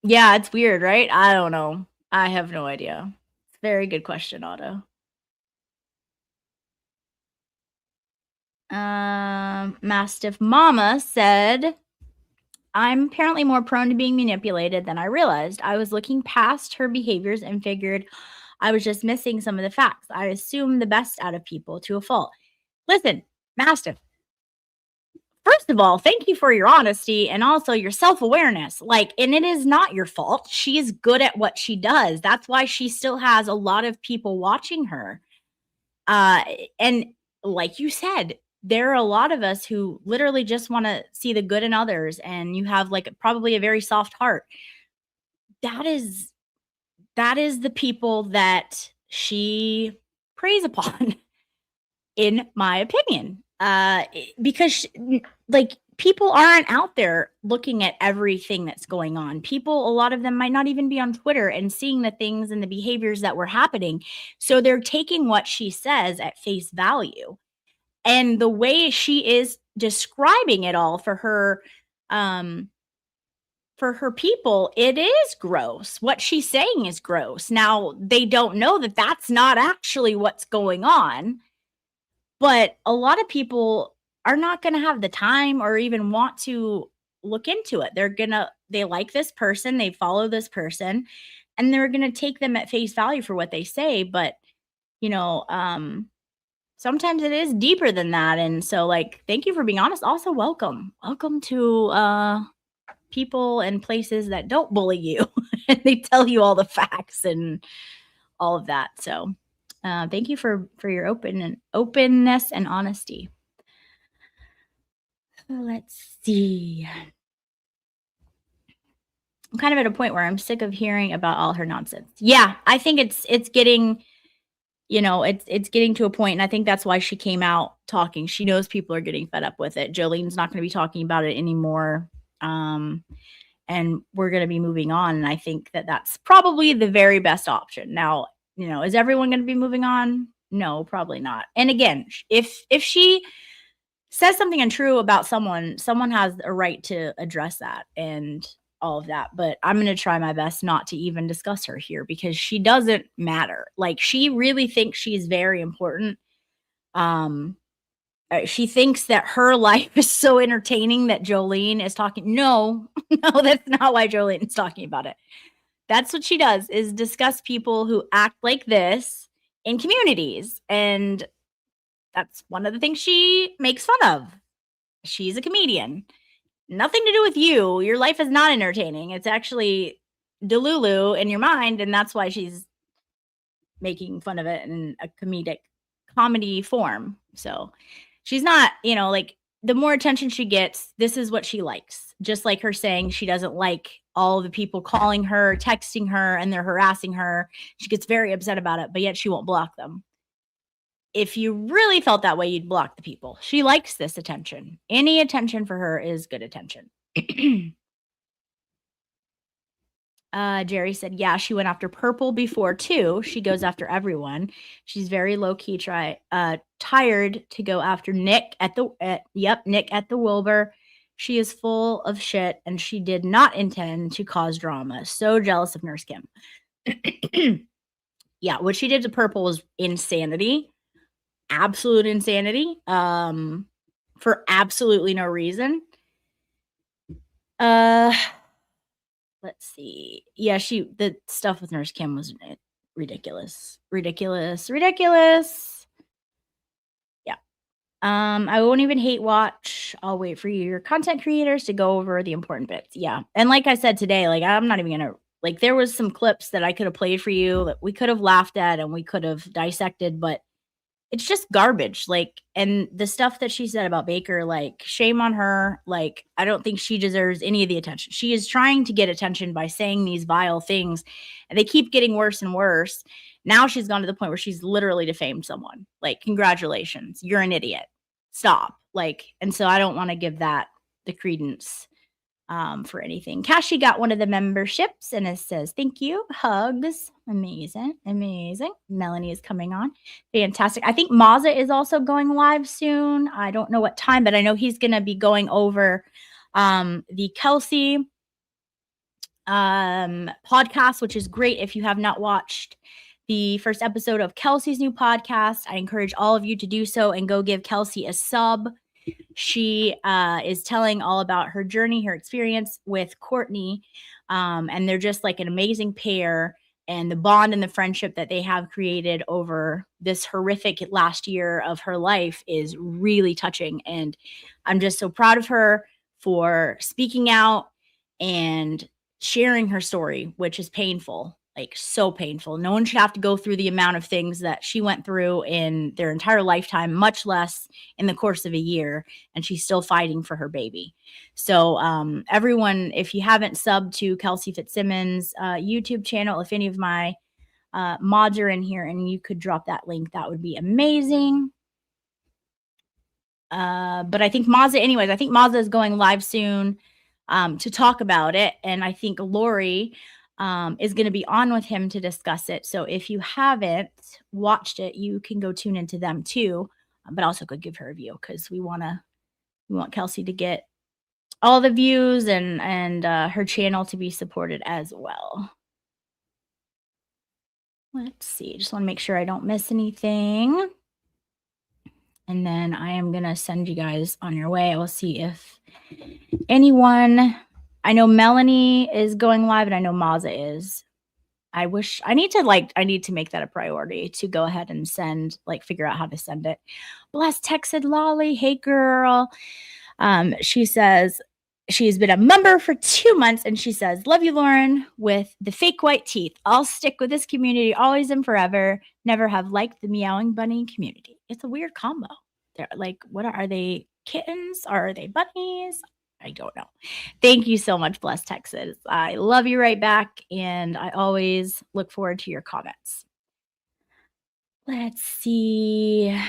Speaker 2: Yeah, it's weird, right? I don't know. I have no idea. It's a very good question, Otto. Mastiff Mama said, I'm apparently more prone to being manipulated than I realized. I was looking past her behaviors and figured I was just missing some of the facts. I assume the best out of people to a fault. Listen, Mastiff, first of all, thank you for your honesty and also your self-awareness. Like, and it is not your fault. She is good at what she does. That's why she still has a lot of people watching her. And like you said, there are a lot of us who literally just want to see the good in others, and you have like probably a very soft heart. That is the people that she preys upon, in my opinion. Because like people aren't out there looking at everything that's going on. People, a lot of them might not even be on Twitter and seeing the things and the behaviors that were happening. So they're taking what she says at face value. And the way she is describing it all for her people, it is gross. What she's saying is gross. Now, they don't know that that's not actually what's going on. But a lot of people are not going to have the time or even want to look into it. They like this person, they follow this person, and they're going to take them at face value for what they say. But, sometimes it is deeper than that. And so, like, thank you for being honest. Also, welcome to people and places that don't bully you and they tell you all the facts and all of that. So thank you for your openness and honesty. Let's see. I'm kind of at a point where I'm sick of hearing about all her nonsense. Yeah, I think it's getting, it's getting to a point, and I think that's why she came out talking. She knows people are getting fed up with it. Jolene's not going to be talking about it anymore. And we're going to be moving on. And I think that that's probably the very best option. Now, is everyone going to be moving on? No, probably not. And again, if she says something untrue about someone has a right to address that and all of that. But I'm going to try my best not to even discuss her here because she doesn't matter. Like, she really thinks she's very important. She thinks that her life is so entertaining that Jolene is talking. No, that's not why Jolene is talking about it. That's what she does, is discuss people who act like this in communities. And that's one of the things she makes fun of. She's a comedian. Nothing to do with you. Your life is not entertaining. It's actually Delulu in your mind. And that's why she's making fun of it in a comedy form. So she's not, like, the more attention she gets, this is what she likes. Just like her saying she doesn't like all the people calling her, texting her, and they're harassing her. She gets very upset about it, but yet she won't block them. If you really felt that way, you'd block the people. She likes this attention. Any attention for her is good attention. Jerry said, yeah, she went after Purple before too. She goes after everyone. She's very low key. Tired to go after Nick at the Nick at the Wilbur. She is full of shit, and she did not intend to cause drama. So jealous of Nurse Kim. Yeah, what she did to Purple was insanity. Absolute insanity. For absolutely no reason. Let's see. Yeah, the stuff with Nurse Kim was ridiculous. Yeah. I won't even hate watch. I'll wait for your content creators to go over the important bits. Yeah. And like I said today, like I'm not even gonna like there was some clips that I could have played for you that we could have laughed at and we could have dissected, but it's just garbage. Like, and the stuff that she said about Baker, like, shame on her. Like, I don't think she deserves any of the attention. She is trying to get attention by saying these vile things, and they keep getting worse and worse. Now she's gone to the point where she's literally defamed someone. Like, congratulations, you're an idiot. Stop. Like, and so I don't want to give that the credence for anything. Kashi got one of the memberships and it says, thank you. Hugs. Amazing. Melanie is coming on. Fantastic. I think Mazza is also going live soon. I don't know what time, but I know he's going to be going over the Kelsey podcast, which is great. If you have not watched the first episode of Kelsey's new podcast, I encourage all of you to do so and go give Kelsey a sub. She is telling all about her journey, her experience with Courtney, and they're just like an amazing pair, and the bond and the friendship that they have created over this horrific last year of her life is really touching. And I'm just so proud of her for speaking out and sharing her story, which is painful. Like, so painful. No one should have to go through the amount of things that she went through in their entire lifetime, much less in the course of a year. And she's still fighting for her baby. So everyone, if you haven't subbed to Kelsey Fitzsimmons YouTube channel, if any of my mods are in here and you could drop that link, that would be amazing. But I think Mazza is going live soon to talk about it. And I think Lori is going to be on with him to discuss it. So if you haven't watched it, you can go tune into them too, but also go give her a view, because we want Kelsey to get all the views and her channel to be supported as well. Let's see. Just want to make sure I don't miss anything. And then I am going to send you guys on your way. I will see if anyone... I know Melanie is going live, and I know Mazza is. I need to make that a priority to go ahead and figure out how to send it. Bless texted Lolly. Hey, girl. She says she's been a member for 2 months, and she says, love you, Lauren, with the fake white teeth. I'll stick with this community always and forever. Never have liked the meowing bunny community. It's a weird combo. They're like, what are they? Kittens? Are they bunnies? I don't know. Thank you so much, Bless Texas. I love you right back, and I always look forward to your comments. Let's see.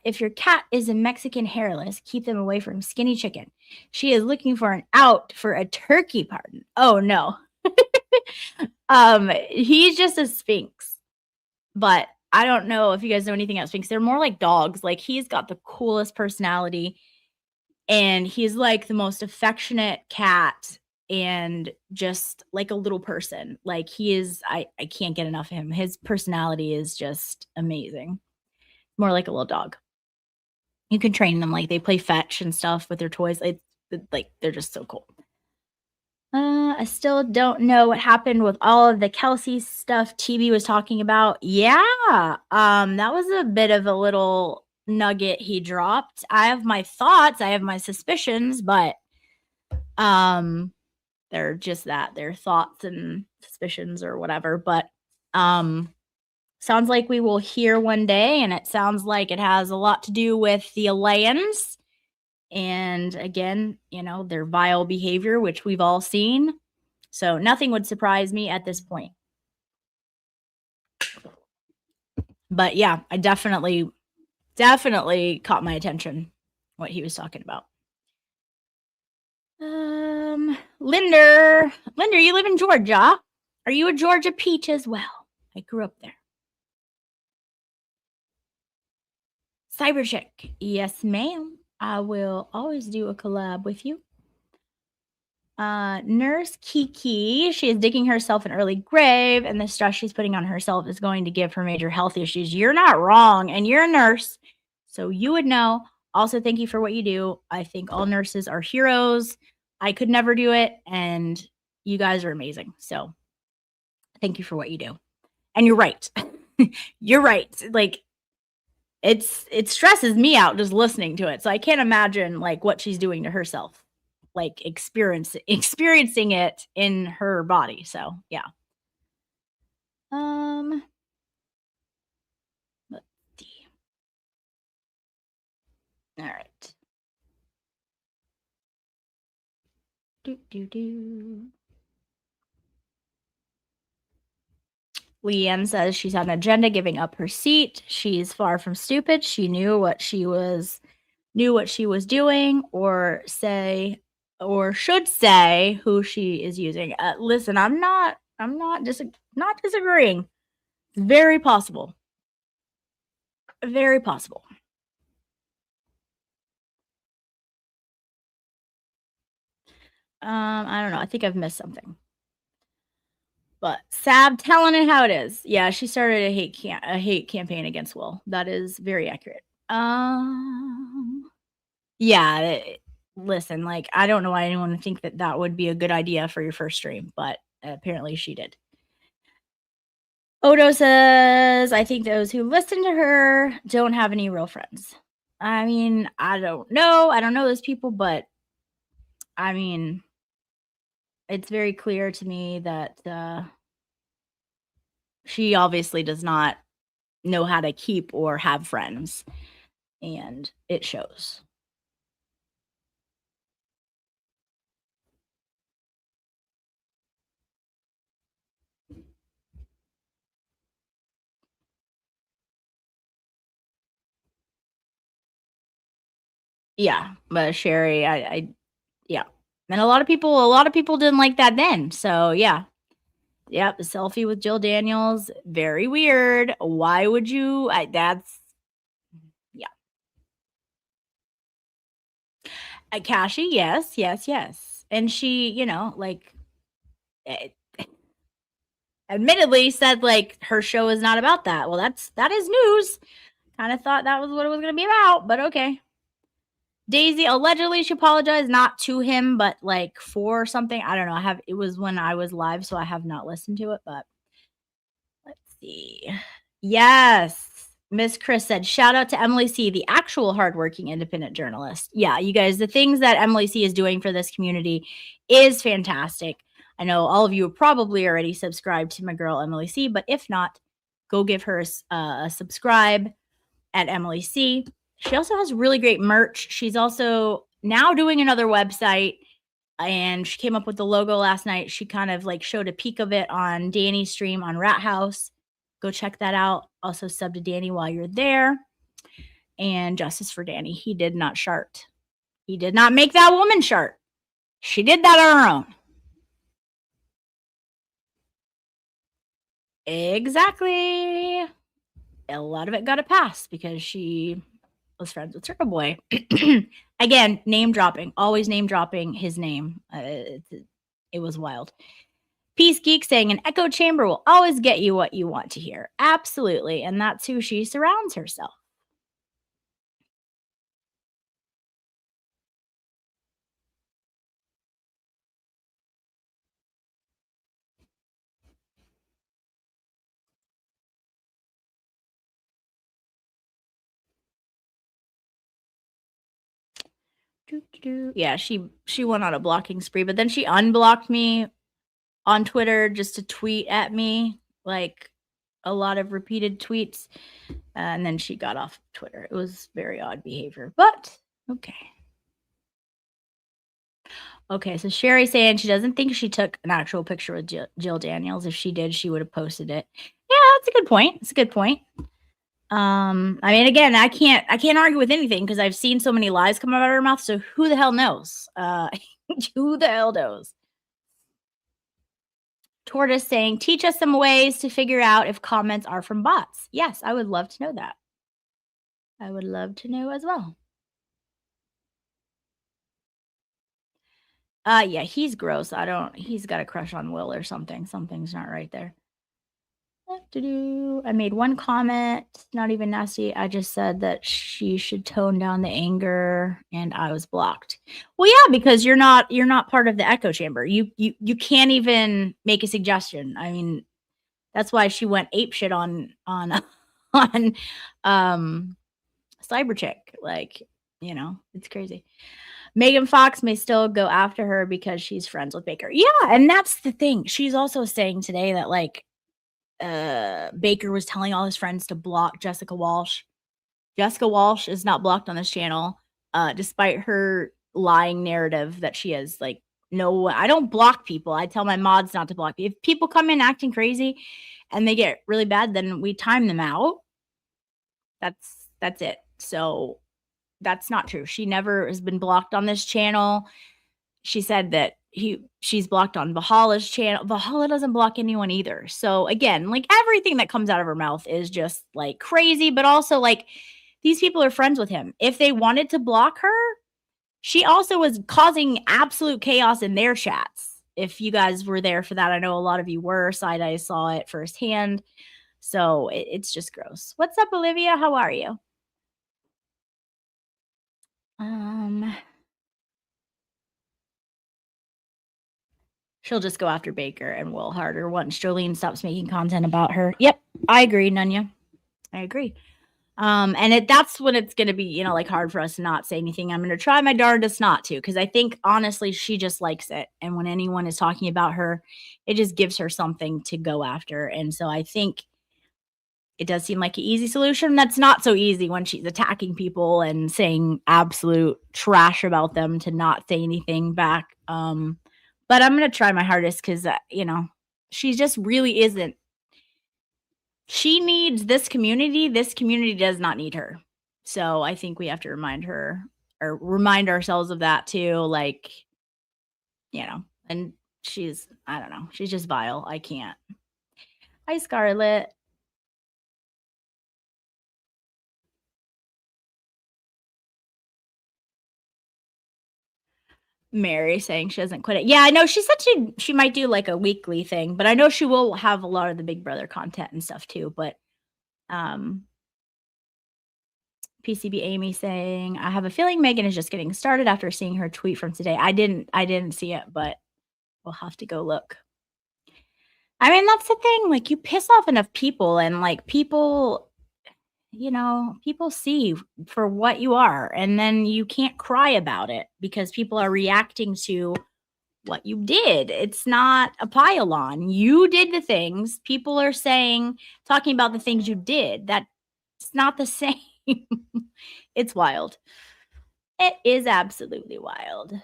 Speaker 2: If your cat is a Mexican hairless, keep them away from Skinny Chicken. She is looking for an out for a turkey pardon. Oh, no. He's just a Sphinx. But I don't know if you guys know anything about Sphinx. They're more like dogs. Like, he's got the coolest personality. And he's like the most affectionate cat and just like a little person. Like, he is, I can't get enough of him. His personality is just amazing. More like a little dog. You can train them. Like, they play fetch and stuff with their toys. Like, they're just so cool. I still don't know what happened with all of the Kelsey stuff TB was talking about. Yeah. That was a bit of a little nugget he dropped. I have my thoughts, I have my suspicions, but they're just that, they're thoughts and suspicions or whatever. But sounds like we will hear one day, and it sounds like it has a lot to do with the Alayans. And again, their vile behavior, which we've all seen. So nothing would surprise me at this point. But yeah, I definitely caught my attention what he was talking about. Linder, you live in Georgia. Are you a Georgia peach as well? I grew up there. Cyberchick, yes, ma'am. I will always do a collab with you. Nurse Kiki, she is digging herself an early grave, and the stress she's putting on herself is going to give her major health issues. You're not wrong, and you're a nurse, so you would know. Also, thank you for what you do. I think all nurses are heroes. I could never do it, and you guys are amazing. So thank you for what you do. And you're right. You're right. Like, it stresses me out just listening to it. So I can't imagine like what she's doing to herself, like experiencing it in her body. So yeah. Let's see. All right. Leanne says she's on an agenda, giving up her seat. She's far from stupid. She knew what she was doing, or should say who she is using. Listen, I'm not disagreeing. Very possible. Very possible. I don't know. I think I've missed something. But Sab telling it how it is. Yeah, she started a hate campaign against Will. That is very accurate. Yeah, listen, like, I don't know why anyone would think that would be a good idea for your first stream, but apparently she did. Odo says, I think those who listen to her don't have any real friends. I mean, I don't know. I don't know those people, but I mean, it's very clear to me that she obviously does not know how to keep or have friends, and it shows. Yeah, but Sherry, I yeah. And a lot of people didn't like that then. So, yeah. Yep, the selfie with Jill Daniels, very weird. Why would you? That's yeah. Kashi, yes. And she, like, eh, admittedly said like her show is not about that. Well, that is news. Kind of thought that was what it was going to be about, but okay. Daisy, allegedly she apologized, not to him, but like for something. I don't know. It was when I was live, so I have not listened to it, but let's see. Yes. Miss Chris said, shout out to Emily C., the actual hardworking independent journalist. Yeah, you guys, the things that Emily C. is doing for this community is fantastic. I know all of you are probably already subscribed to my girl, Emily C., but if not, go give her a subscribe at Emily C. She also has really great merch. She's also now doing another website, and she came up with the logo last night. She kind of like showed a peek of it on Danny's stream on Rat House. Go check that out. Also sub to Danny while you're there. And justice for Danny. He did not shart. He did not make that woman shart. She did that on her own. Exactly. A lot of it got a pass because she was friends with Turtle Boy. Again, name dropping. Always name dropping his name. It was wild. Peace Geek saying an echo chamber will always get you what you want to hear. Absolutely. And that's who she surrounds herself. Yeah, she went on a blocking spree, but then she unblocked me on Twitter just to tweet at me. Like, a lot of repeated tweets, and then she got off Twitter. It was very odd behavior, but okay. Okay, so Sherry saying she doesn't think she took an actual picture with Jill Daniels. If she did, she would have posted it. Yeah, that's a good point. It's a good point. I mean, again, I can't argue with anything because I've seen so many lies come out of her mouth. So who the hell knows? Who the hell knows? Tortoise saying, teach us some ways to figure out if comments are from bots. Yes, I would love to know that. I would love to know as well. Yeah, he's gross. He's got a crush on Will or something. Something's not right there. I made one comment, not even nasty. I just said that she should tone down the anger and I was blocked. Well, yeah, because you're not part of the echo chamber. You can't even make a suggestion. I mean, that's why she went apeshit on Cyberchick. Like, you know, it's crazy. Megan Fox may still go after her because she's friends with Baker. Yeah, and that's the thing. She's also saying today that like Baker was telling all his friends to block Jessica Walsh. Jessica Walsh is not blocked on this channel, despite her lying narrative that she is. Like, no, I don't block people. I tell my mods not to block. If people come in acting crazy and they get really bad, then we time them out. That's it. So that's not true. She never has been blocked on this channel. She said that she's blocked on Valhalla's channel. Valhalla doesn't block anyone either. So again, like everything that comes out of her mouth is just like crazy, but also like these people are friends with him. If they wanted to block her, she also was causing absolute chaos in their chats. If you guys were there for that, I know a lot of you were. Side Eye saw it firsthand. So it's just gross. What's up, Olivia? How are you? She'll just go after Baker and Will harder once Jolene stops making content about her. Yep, I agree, Nunya. I agree. And that's when it's going to be, you know, like hard for us to not say anything. I'm going to try my darndest not to, because I think honestly, she just likes it. And when anyone is talking about her, it just gives her something to go after. And so I think it does seem like an easy solution. That's not so easy when she's attacking people and saying absolute trash about them to not say anything back. But I'm going to try my hardest because, you know, she just really isn't. She needs this community. This community does not need her. So I think we have to remind her or remind ourselves of that too. Like, you know, and I don't know. She's just vile. I can't. Hi, Scarlett. Mary saying she doesn't quit it. Yeah, I know. She said she might do like a weekly thing, but I know she will have a lot of the Big Brother content and stuff too. But PCB Amy saying, I have a feeling Megan is just getting started after seeing her tweet from today. I didn't see it, but we'll have to go look. I mean, that's the thing. Like, you piss off enough people and like people, you know, people see for what you are, and then you can't cry about it because people are reacting to what you did. It's not a pile on. You did the things. People are talking about the things you did. That's not the same. It's wild. It is absolutely wild.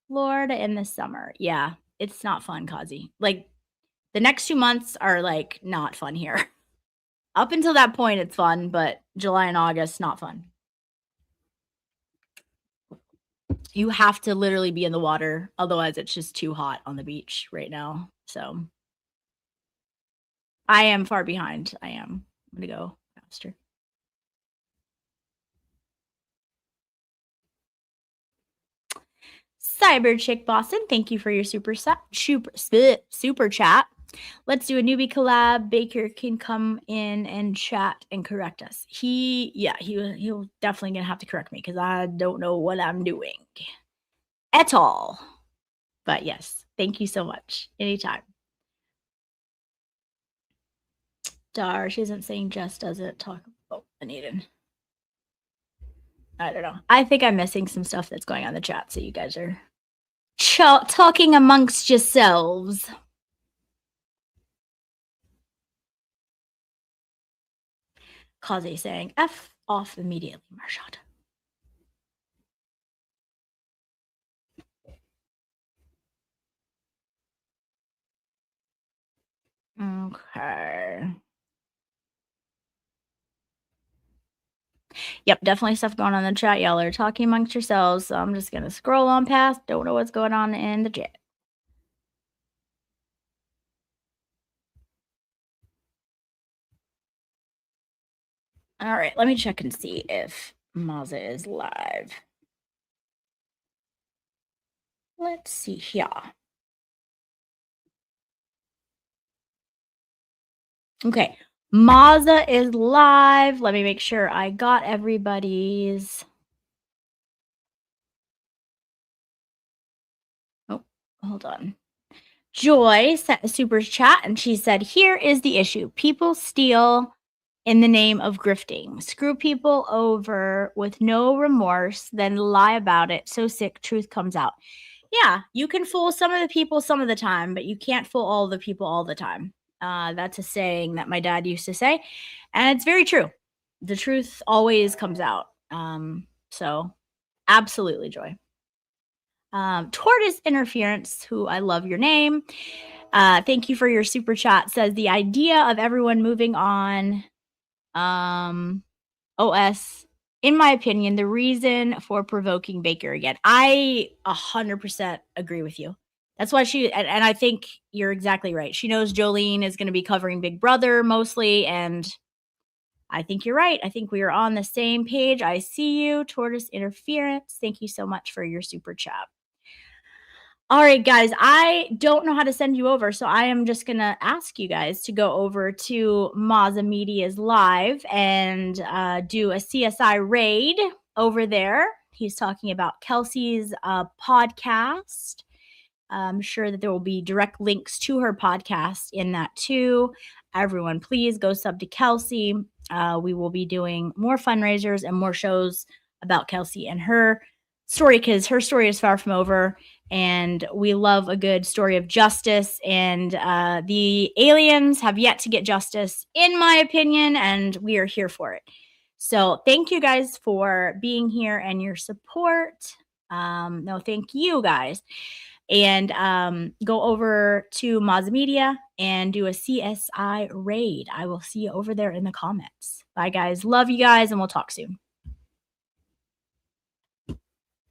Speaker 2: Florida in the summer. Yeah, it's not fun, Kazi. Like, the next 2 months are like not fun here. Up until that point, it's fun, but July and August, not fun. You have to literally be in the water. Otherwise, it's just too hot on the beach right now. So I am far behind. I'm going to go faster. Cyber Chick Boston, thank you for your super chat. Let's do a newbie collab. Baker can come in and chat and correct us. He'll definitely gonna have to correct me because I don't know what I'm doing at all. But yes, thank you so much. Anytime. Dar, she isn't saying Jess doesn't talk about Anita. I don't know. I think I'm missing some stuff that's going on in the chat, so you guys are talking amongst yourselves. Kaze saying, F off immediately, Marshad. Okay. Yep, definitely stuff going on in the chat. Y'all are talking amongst yourselves, so I'm just gonna scroll on past. Don't know what's going on in the chat. All right, let me check and see if Maza is live. Let's see here. Okay, Maza is live. Let me make sure I got everybody's. Oh, hold on. Joy sent a super chat and she said, here is the issue. People steal in the name of grifting, screw people over with no remorse, then lie about it. So sick, truth comes out. Yeah, you can fool some of the people some of the time, but you can't fool all the people all the time. That's a saying that my dad used to say, and it's very true. The truth always comes out. So absolutely, Joy. Tortoise Interference, who I love your name. Thank you for your super chat. Says the idea of everyone moving on OS, in my opinion, the reason for provoking Baker again. I 100% agree with you. That's why and I think you're exactly right. She knows Jolene is going to be covering Big Brother mostly, and I think you're right. I think we are on the same page. I see you, Tortoise Interference. Thank you so much for your super chat. All right, guys, I don't know how to send you over, so I am just going to ask you guys to go over to Maza Media's live and do a CSI raid over there. He's talking about Kelsey's podcast. I'm sure that there will be direct links to her podcast in that too. Everyone, please go sub to Kelsey. We will be doing more fundraisers and more shows about Kelsey and her story, because her story is far from over. And we love a good story of justice. And the aliens have yet to get justice, in my opinion, and we are here for it. So thank you guys for being here and your support. No, thank you guys. And go over to Maza Media and do a CSI raid. I will see you over there in the comments. Bye, guys. Love you guys, and we'll talk soon.